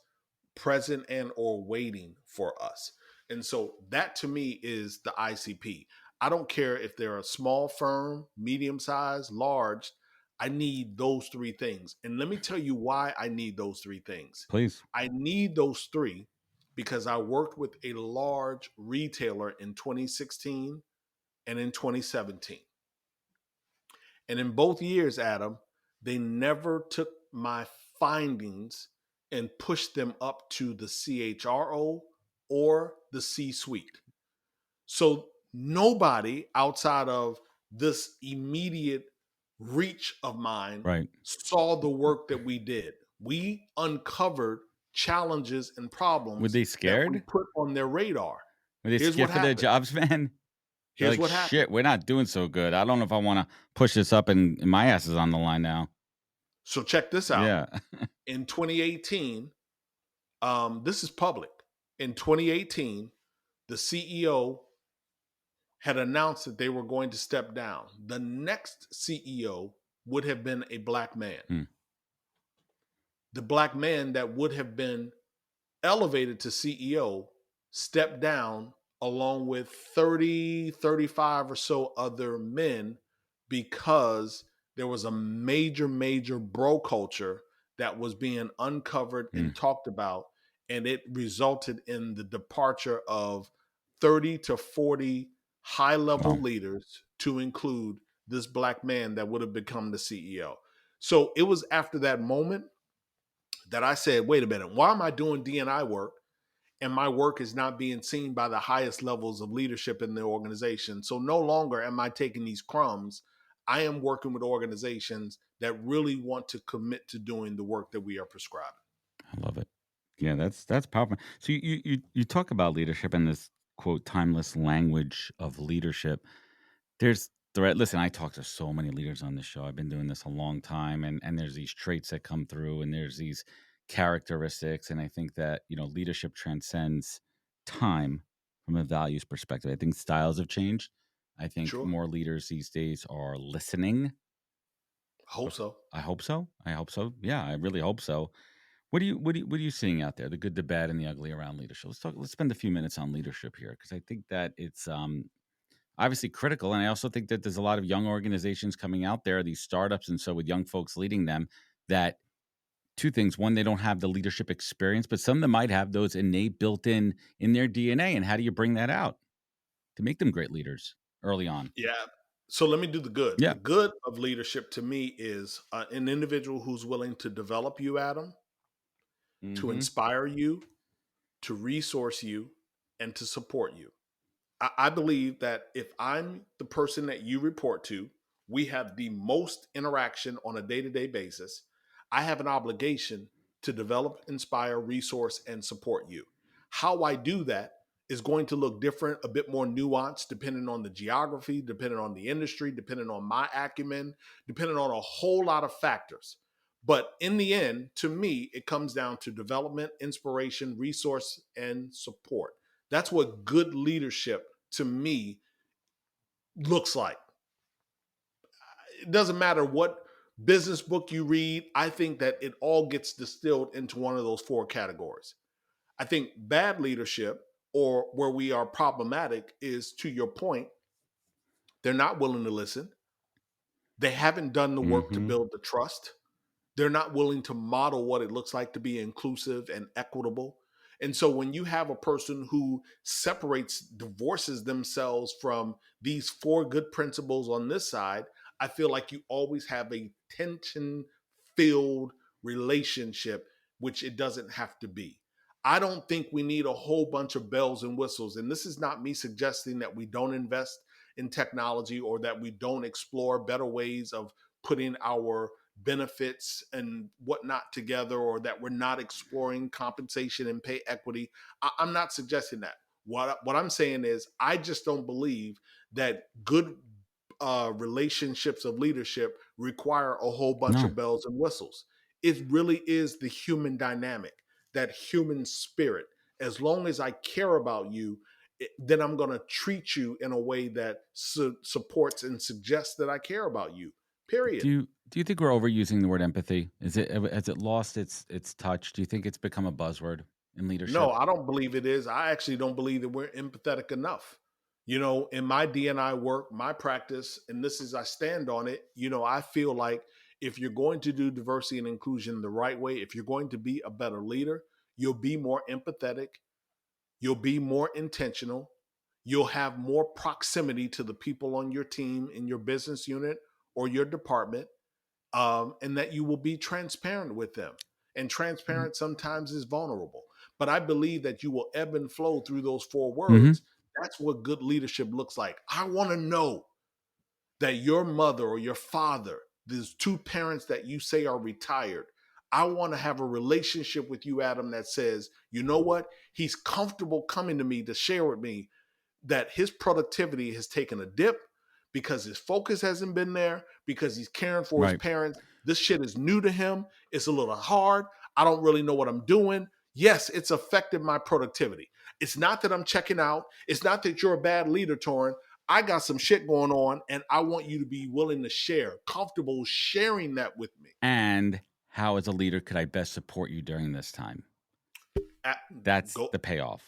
present and or waiting for us. And so that to me is the ICP. I don't care if they're a small firm, medium size, large. I need those three things. And let me tell you why I need those three things. Please. I need those three because I worked with a large retailer in 2016 and in 2017. And in both years, Adam, they never took my findings and pushed them up to the CHRO or the C suite. So nobody outside of this immediate reach of mine Right. saw the work that we did. We uncovered challenges and Were problems they that we scared? put on their radar. Were they Here's scared what for their happened. jobs, man? They're Here's like, what happened. shit, we're not doing so good. I don't know if I want to push this up, and my ass is on the line now. So check this out. Yeah. In 2018, this is public. In 2018, the CEO had announced that they were going to step down. The next CEO would have been a black man. The black man that would have been elevated to CEO stepped down along with 30, 35 or so other men because there was a major bro culture that was being uncovered and talked about. And it resulted in the departure of 30 to 40 high level Wow. leaders to include this black man that would have become the CEO. So it was after that moment that I said, wait a minute, why am I doing D&I work and my work is not being seen by the highest levels of leadership in the organization? So no longer am I taking these crumbs. I am working with organizations that really want to commit to doing the work that we are prescribing. I love it. Yeah, that's powerful. So you talk about leadership and this quote timeless language of leadership. There's threat. Listen, I talk to so many leaders on this show. I've been doing this a long time, and there's these traits that come through, and there's these characteristics, and I think that leadership transcends time from a values perspective. I think styles have changed. I think Sure. more leaders these days are listening. Hope so. I hope so. I hope so. Yeah, I really hope so. What are you seeing out there? The good, the bad, and the ugly around leadership. Let's spend a few minutes on leadership here because I think that it's obviously critical, and I also think that there's a lot of young organizations coming out there, these startups, and so with young folks leading them, that two things. One, they don't have the leadership experience, but some of them might have those innate built in their DNA. And how do you bring that out to make them great leaders early on? Yeah. So let me do the good. Yeah. The good of leadership to me is an individual who's willing to develop you, Adam, to Mm-hmm. inspire you, to resource you, and to support you. I believe that if I'm the person that you report to, we have the most interaction on a day to day basis. I have an obligation to develop, inspire, resource, and support you. How I do that is going to look different, a bit more nuanced, depending on the geography, depending on the industry, depending on my acumen, depending on a whole lot of factors. But in the end, to me, it comes down to development, inspiration, resource, and support. That's what good leadership to me looks like. It doesn't matter what business book you read. I think that it all gets distilled into one of those four categories. I think bad leadership, or where we are problematic, is, to your point, they're not willing to listen. They haven't done the work to Mm-hmm. build the trust. They're not willing to model what it looks like to be inclusive and equitable. And so when you have a person who divorces themselves from these four good principles on this side, I feel like you always have a tension filled relationship, which it doesn't have to be. I don't think we need a whole bunch of bells and whistles. And this is not me suggesting that we don't invest in technology or that we don't explore better ways of putting our benefits and whatnot together, or that we're not exploring compensation and pay equity. I'm not suggesting that. What I'm saying is, I just don't believe that good relationships of leadership require a whole bunch No. of bells and whistles. It really is the human dynamic, that human spirit. As long as I care about you, then I'm going to treat you in a way that supports and suggests that I care about you. Period. Do you think we're overusing the word empathy? Has it lost its touch? Do you think it's become a buzzword in No, leadership? I don't believe it is. I actually don't believe that we're empathetic enough. In my D&I work, my practice, and this is, I stand on it, I feel like if you're going to do diversity and inclusion the right way, if you're going to be a better leader, you'll be more empathetic, you'll be more intentional, you'll have more proximity to the people on your team, in your business unit or your department, and that you will be transparent with them. And transparent sometimes is vulnerable. But I believe that you will ebb and flow through those four Mm-hmm. words. That's what good leadership looks like. I want to know that your mother or your father, these two parents that you say are retired, I want to have a relationship with you, Adam, that says, you know what? He's comfortable coming to me to share with me that his productivity has taken a dip because his focus hasn't been there, because he's caring for his Right. parents. This shit is new to him. It's a little hard. I don't really know what I'm doing. Yes, it's affected my productivity. It's not that I'm checking out. It's not that you're a bad leader, Torin. I got some shit going on, and I want you to be willing to share, comfortable sharing that with me. And how, as a leader, could I best support you during this time? That's Go. the payoff.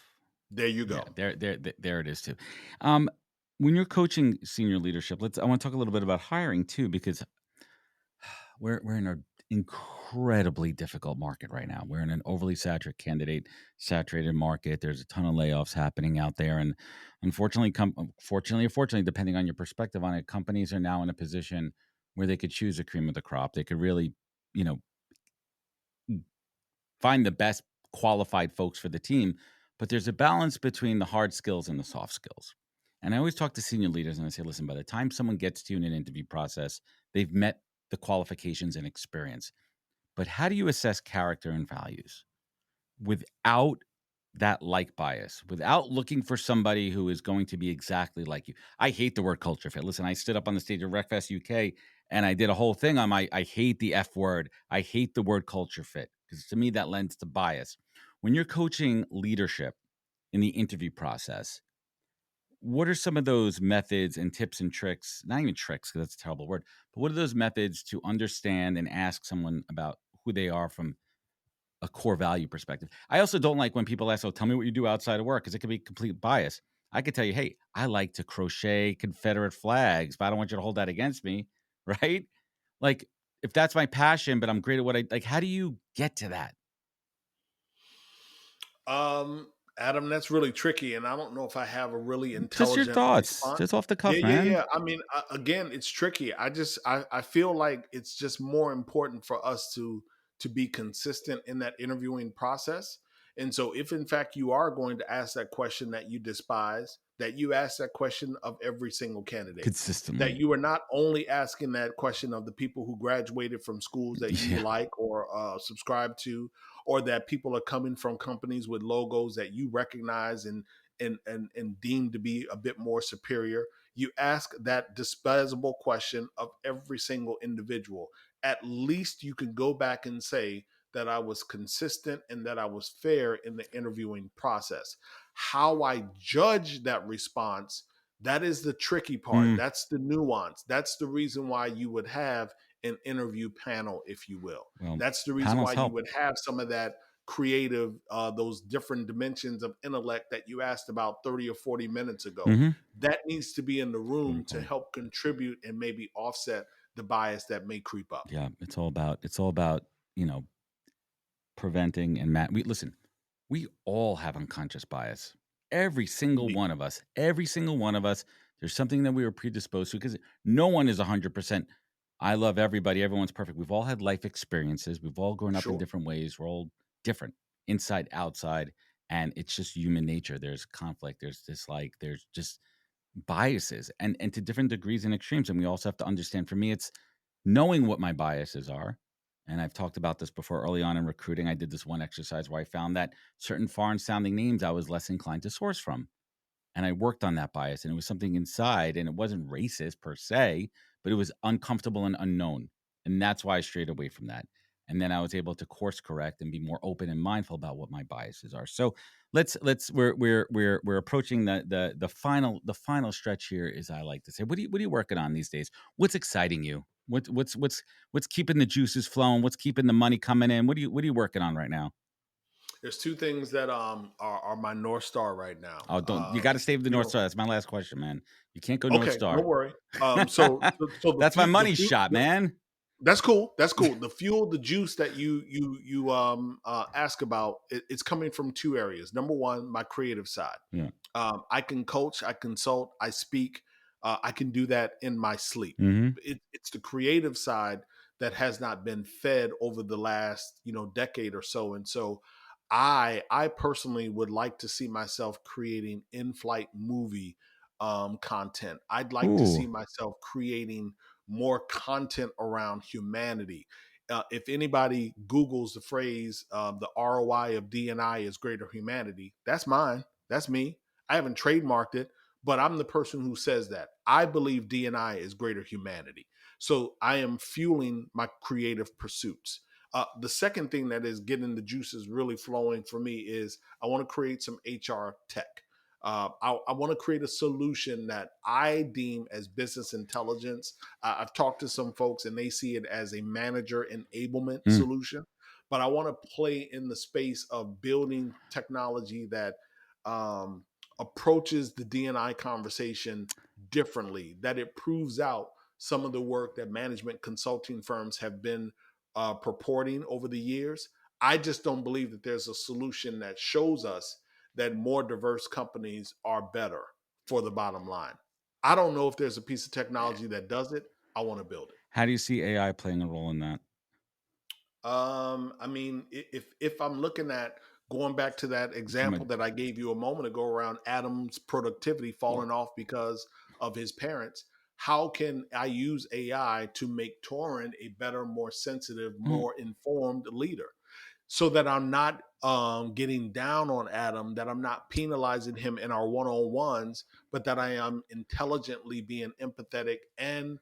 There you go. Yeah, there it is too. When you're coaching senior leadership, I want to talk a little bit about hiring too, because we're in an incredibly difficult market right now. We're in an overly saturated market. There's a ton of layoffs happening out there, and unfortunately, fortunately, depending on your perspective on it, companies are now in a position where they could choose a cream of the crop. They could really, find the best qualified folks for the team, but there's a balance between the hard skills and the soft skills. And I always talk to senior leaders and I say, listen, by the time someone gets to you in an interview process, they've met the qualifications and experience. But how do you assess character and values without that like bias, without looking for somebody who is going to be exactly like you? I hate the word culture fit. Listen, I stood up on the stage of Wreckfest UK and I did a whole thing on I hate the F word. I hate the word culture fit because to me that lends to bias. When you're coaching leadership in the interview process, what are some of those methods and tips and tricks? Not even tricks, because that's a terrible word, but what are those methods to understand and ask someone about who they are from a core value perspective? I also don't like when people ask, "Oh, tell me what you do outside of work," because it could be complete bias. I could tell you, "Hey, I like to crochet Confederate flags, but I don't want you to hold that against me," right? Like, if that's my passion, but I'm great at what I like, how do you get to that? Adam, that's really tricky, and I don't know if I have a really Just your intelligent thoughts, response. just off the Yeah, cuff, yeah, man. yeah. I mean, again, it's tricky. I feel like it's just more important for us to be consistent in that interviewing process. And so, if in fact you are going to ask that question that you despise, that you ask that question of every single candidate. That Consistently. you are not only asking that question of the people who graduated from schools that you Yeah. like or subscribe to, or that people are coming from companies with logos that you recognize and deem to be a bit more superior. You ask that disposable question of every single individual. At least you can go back and say that I was consistent and that I was fair in the interviewing process. How I judge that response, that is the tricky part. Mm, That's the nuance. That's the reason why you would have an interview panel, if you will. well, That's the reason panels why you help. would have some of that creative, those different dimensions of intellect that you asked about 30 or 40 minutes ago. Mhm. That needs to be in the room to Critical. help contribute and maybe offset the bias that may creep up. Yeah, it's all about, you know, preventing and we listen, we all have unconscious bias. Every single one of us, there's something that we were predisposed to because no one is 100%. I love everybody. Everyone's perfect. We've all had life experiences. We've all grown up in Sure. different ways. We're all different, inside, outside, and it's just human nature. There's conflict. There's dislike. There's just biases, and to different degrees and extremes. And we also have to understand. For me, it's knowing what my biases are. And I've talked about this before. Early on in recruiting, I did this one exercise where I found that certain foreign sounding names I was less inclined to source from. And I worked on that bias, and it was something inside, and it wasn't racist per se, but it was uncomfortable and unknown. And that's why I strayed away from that. And then I was able to course correct and be more open and mindful about what my biases are. So let's we're approaching the final stretch here, as I like to say. What are you working on these days? What's exciting you? What's keeping the juices flowing? What's keeping the money coming in? What are you working on right now? There's two things that are my North Star right now. Oh, don't you got to stay with the You North know, Star. That's my last question, man. You can't go North okay, Star. don't worry. So That's my the money shot, man. that's cool. That's cool. The fuel, the juice that you ask about, it's coming from two areas. Number one, my creative side. Yeah. I can coach, I consult, I speak. I can do that in my sleep. Hmm. It's the creative side that has not been fed over the last decade or so, and so I personally would like to see myself creating in-flight movie content. I'd like to see Ooh. myself creating more content around humanity. If anybody Googles the phrase, the ROI of D&I is greater humanity, that's mine. That's me. I haven't trademarked it, but I'm the person who says that. I believe D&I is greater humanity. So I am fueling my creative pursuits. The second thing that is getting the juices really flowing for me is I want to create some HR tech. I want to create a solution that I deem as business intelligence. I've talked to some folks and they see it as a manager enablement Mm. solution, but I want to play in the space of building technology that approaches the D&I conversation differently, that it proves out some of the work that management consulting firms have been purporting over the years. I just don't believe that there's a solution that shows us that more diverse companies are better for the bottom line. I don't know if there's a piece of technology that does it. I want to build it. How do you see AI playing a role in that? I mean, if I'm looking at going back to that From a example that I gave you a moment ago around Adam's productivity falling off because of his parents, how can I use AI to make Torin a better, more sensitive, Mm, more informed leader? So that I'm not getting down on Adam, that I'm not penalizing him in our one-on-ones, but that I am intelligently being empathetic and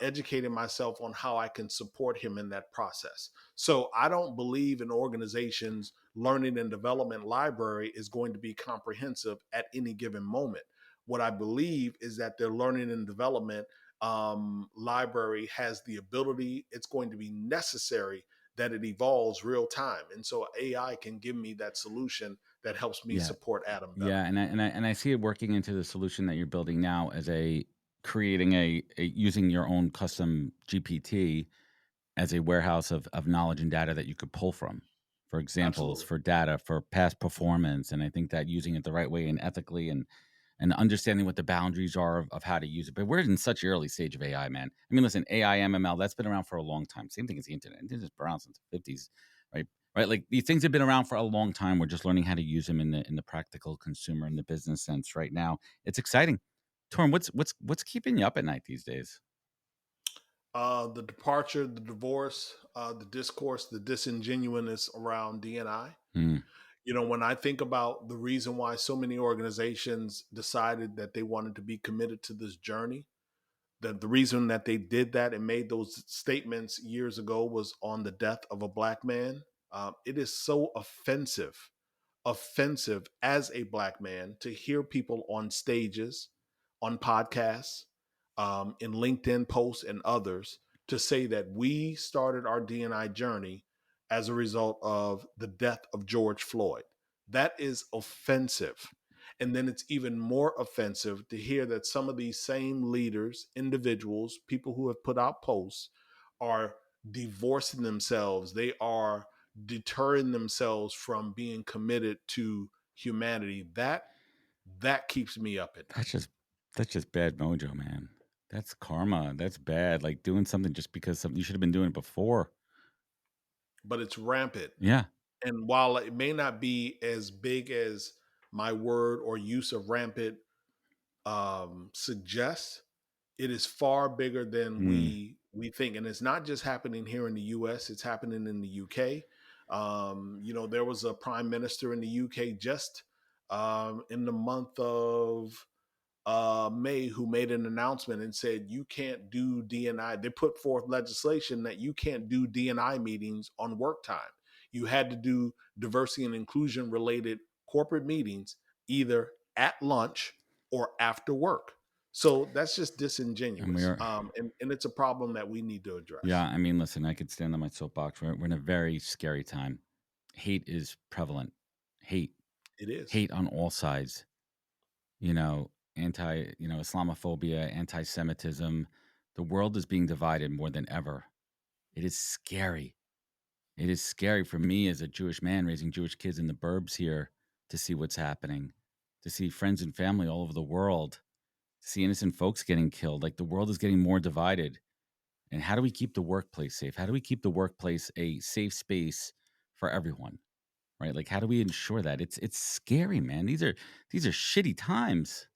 educating myself on how I can support him in that process. So I don't believe an organization's learning and development library is going to be comprehensive at any given moment. What I believe is that their learning and development library has the ability, it's going to be necessary that it evolves real time. And so AI can give me that solution that helps me yeah, support Adam better. yeah, and I see it working into the solution that you're building now as a creating a using your own custom GPT as a warehouse of knowledge and data that you could pull from, for examples, Absolutely. for data, for past performance. And I think that using it the right way and ethically and understanding what the boundaries are of how to use it. But we're in such an early stage of AI, man. I mean, listen, AI, MML, that's been around for a long time. Same thing as the internet. It's been around since the 50s, right? Right. Like these things have been around for a long time. We're just learning how to use them in the practical consumer and the business sense right now. It's exciting. Torin, what's keeping you up at night these days? The departure, the divorce, the discourse, the disingenuousness around D&I. Mm, When I think about the reason why so many organizations decided that they wanted to be committed to this journey, the reason that they did that and made those statements years ago was on the death of a black man. It is so offensive as a black man to hear people on stages, on podcasts, in LinkedIn posts and others to say that we started our D&I journey as a result of the death of George Floyd. That is offensive. And then it's even more offensive to hear that some of these same leaders, individuals, people who have put out posts are divorcing themselves. They are deterring themselves from being committed to humanity. That keeps me up at night. that's just that's just bad mojo, man. That's karma. That's bad. Like doing something just because something you should have been doing it before. But it's rampant. Yeah. And while it may not be as big as my word or use of rampant suggests, it is far bigger than Mm, we think. And it's not just happening here in the US, it's happening in the UK. There was a prime minister in the UK just in the month of May who made an announcement and said you can't do D&I. They put forth legislation that you can't do D&I meetings on work time. You had to do diversity and inclusion related corporate meetings either at lunch or after work. So that's just and disingenuous. we're And it's a problem that we need to Yeah, address. I mean, listen, I could stand on my soapbox. We're in a very scary time. Hate is prevalent. Hate, It is. hate on all sides. Islamophobia, anti-Semitism. The world is being divided more than ever. It is scary. It is scary for me as a Jewish man raising Jewish kids in the burbs here to see what's happening, to see friends and family all over the world, to see innocent folks getting killed. Like the world is getting more divided. And how do we keep the workplace safe? How do we keep the workplace a safe space for everyone? Right? Like how do we ensure that? It's scary, man. These are shitty times.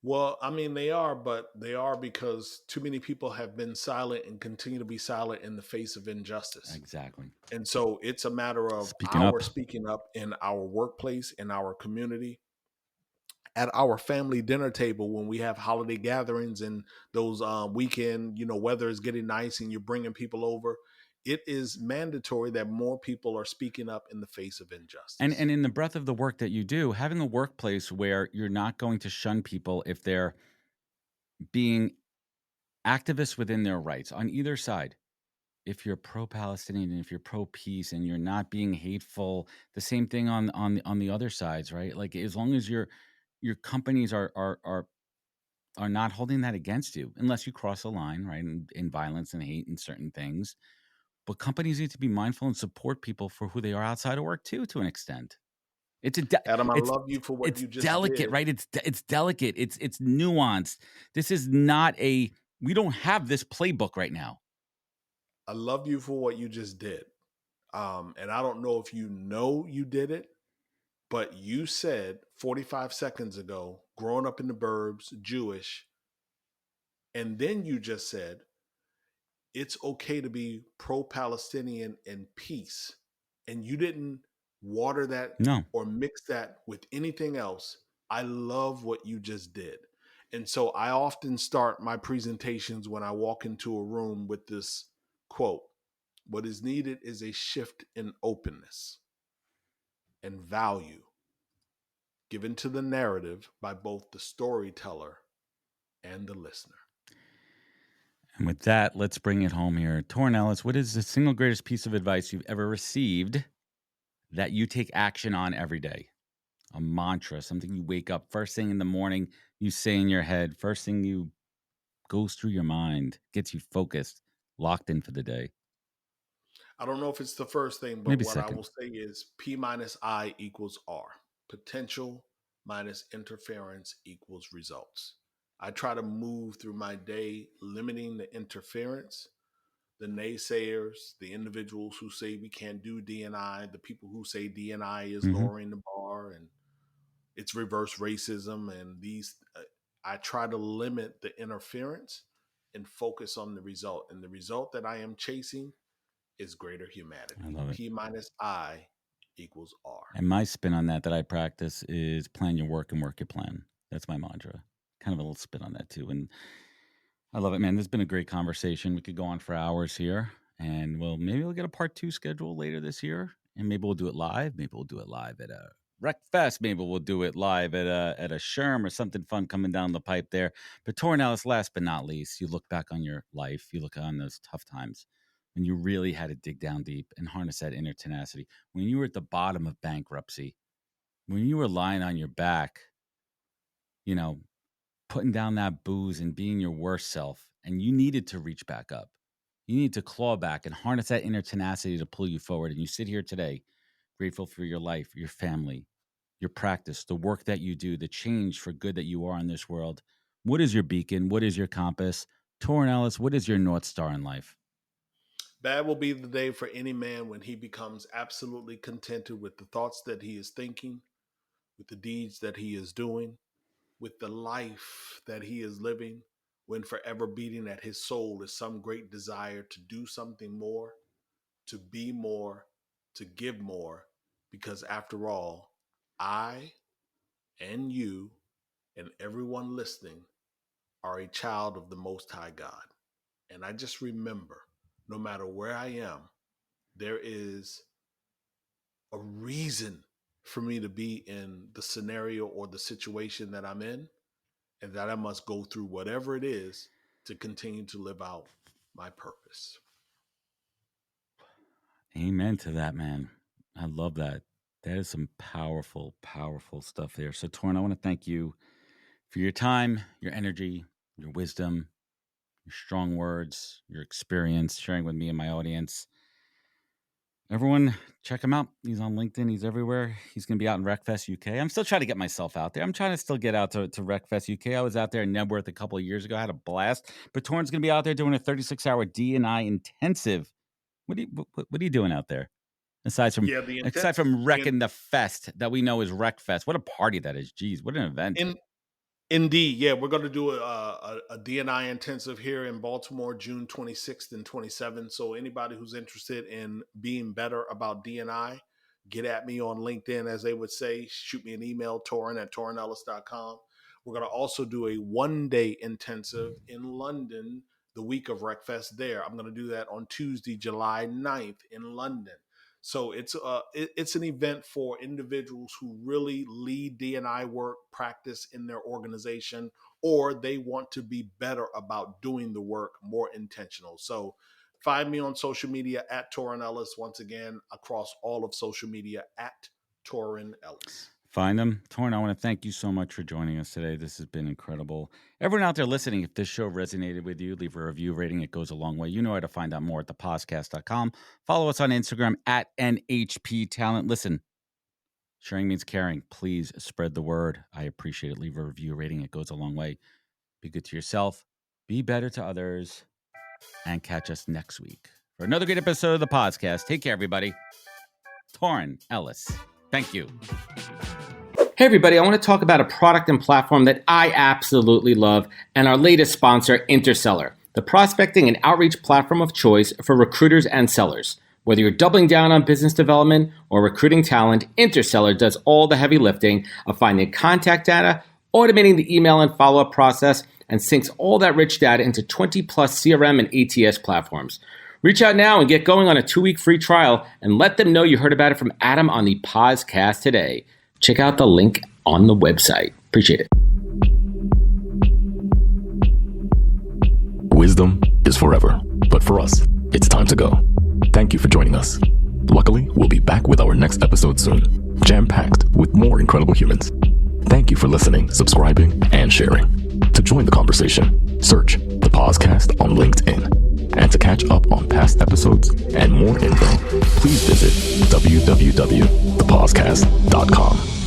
Well, I mean, but they are because too many people have been silent and continue to be silent in the face of injustice. Exactly. And so it's a matter of Speaking our up. speaking up in our workplace, in our community, at our family dinner table when we have holiday gatherings and those weekend, weather is getting nice and you're bringing people over. It is mandatory that more people are speaking up in the face of And injustice. in the breadth of the work that you do, having a workplace where you're not going to shun people if they're being activists within their rights on either side. If you're pro-Palestinian and if you're pro-peace and you're not being hateful, the same thing on the other sides, right? Like as long as your companies are not holding that against you, unless you cross a line, right, in violence and hate and certain things. But companies need to be mindful and support people for who they are outside of work too, to an extent. It's a Adam, I it's love you for what it's you just delicate, did. right? It's delicate. It's nuanced. This is not a. We don't have this playbook right now. I love you for what you just did. And I don't know if you know you did it, but you said 45 seconds ago, growing up in the burbs, Jewish, and then you just said it's okay to be pro-Palestinian and peace. And you didn't water that No, or mix that with anything else. I love what you just did. And so I often start my presentations when I walk into a room with this quote: what is needed is a shift in openness and value given to the narrative by both the storyteller and the listener. and with that, let's bring it home here. Torin Ellis, what is the single greatest piece of advice you've ever received that you take action on every day? A mantra, something you wake up first thing in the morning, you say in your head, first thing you goes through your mind, gets you focused, locked in for the day? I don't know if it's the first thing, but Maybe what I second. will say is P minus I equals R. Potential minus interference equals results. I try to move through my day limiting the interference, the naysayers, the individuals who say we can't do D&I, the people who say D&I is lowering the bar and it's reverse racism, and these I try to limit the interference and focus on the result. And the result that I am chasing is greater humanity. I love it. P minus I equals R. And my spin on that I practice is plan your work and work your plan. That's my mantra. Kind of a little spin on that too. And I love it, man. This has been a great conversation. We could go on for hours here. And maybe we'll get a part 2 scheduled later this year. And maybe we'll do it live. Maybe we'll do it live at a Rec Fest. Maybe we'll do it live at a Sherm or something fun coming down the pipe there. But Torin, Ellis, last but not least, you look back on your life. You look on those tough times when you really had to dig down deep and harness that inner tenacity. When you were at the bottom of bankruptcy, when you were lying on your back, putting down that booze and being your worst self, and you needed to reach back up. You need to claw back and harness that inner tenacity to pull you forward. And you sit here today, grateful for your life, your family, your practice, the work that you do, the change for good that you are in this world. What is your beacon? What is your compass? Torin Ellis, what is your North Star in life? Bad will be the day for any man when he becomes absolutely contented with the thoughts that he is thinking, with the deeds that he is doing, with the life that he is living, when forever beating at his soul is some great desire to do something more, to be more, to give more, because after all, I and you and everyone listening are a child of the Most High God. And I just remember, no matter where I am, there is a reason for me to be in the scenario or the situation that I'm in, and that I must go through whatever it is to continue to live out my purpose. Amen to that, man. I love that. That is some powerful, powerful stuff there. So, Torin, I want to thank you for your time, your energy, your wisdom, your strong words, your experience, sharing with me and my audience. Everyone, check him out. He's on LinkedIn. He's everywhere. He's going to be out in RecFest UK. I'm still trying to get myself out there. I'm trying to still get out to RecFest UK. I was out there in Nebworth a couple of years ago. I had a blast. But Torin's going to be out there doing a 36-hour D&I intensive. What are you doing out there? Aside from wrecking the fest that we know is RecFest. What a party that is. Jeez, what an event. Indeed. Yeah, we're going to do a D&I intensive here in Baltimore, June 26th and 27th. So anybody who's interested in being better about D&I, get at me on LinkedIn, as they would say. Shoot me an email, torin@torinellis.com. We're going to also do a one-day intensive in London the week of RecFest there. I'm going to do that on Tuesday, July 9th in London. So it's an event for individuals who really lead D&I work, practice in their organization, or they want to be better about doing the work, more intentional. So find me on social media at Torin Ellis, once again, across all of social media at Torin Ellis. Find them. Torin, I want to thank you so much for joining us today. This has been incredible. Everyone out there listening, if this show resonated with you, leave a review rating. It goes a long way. You know how to find out more at thepodcast.com. Follow us on Instagram at NHP Talent. Listen, sharing means caring. Please spread the word. I appreciate it. Leave a review rating. It goes a long way. Be good to yourself. Be better to others. And catch us next week for another great episode of the podcast. Take care, everybody. Torin Ellis. Thank you. Hey everybody, I want to talk about a product and platform that I absolutely love and our latest sponsor, Interseller, the prospecting and outreach platform of choice for recruiters and sellers. Whether you're doubling down on business development or recruiting talent, Interseller does all the heavy lifting of finding contact data, automating the email and follow-up process, and syncs all that rich data into 20 plus CRM and ATS platforms. Reach out now and get going on a 2-week free trial and let them know you heard about it from Adam on the podcast today. Check out the link on the website. Appreciate it. Wisdom is forever, but for us, it's time to go. Thank you for joining us. Luckily, we'll be back with our next episode soon, jam-packed with more incredible humans. Thank you for listening, subscribing, and sharing. To join the conversation, search the podcast on LinkedIn. And to catch up on past episodes and more info, please visit www.thepodcast.com.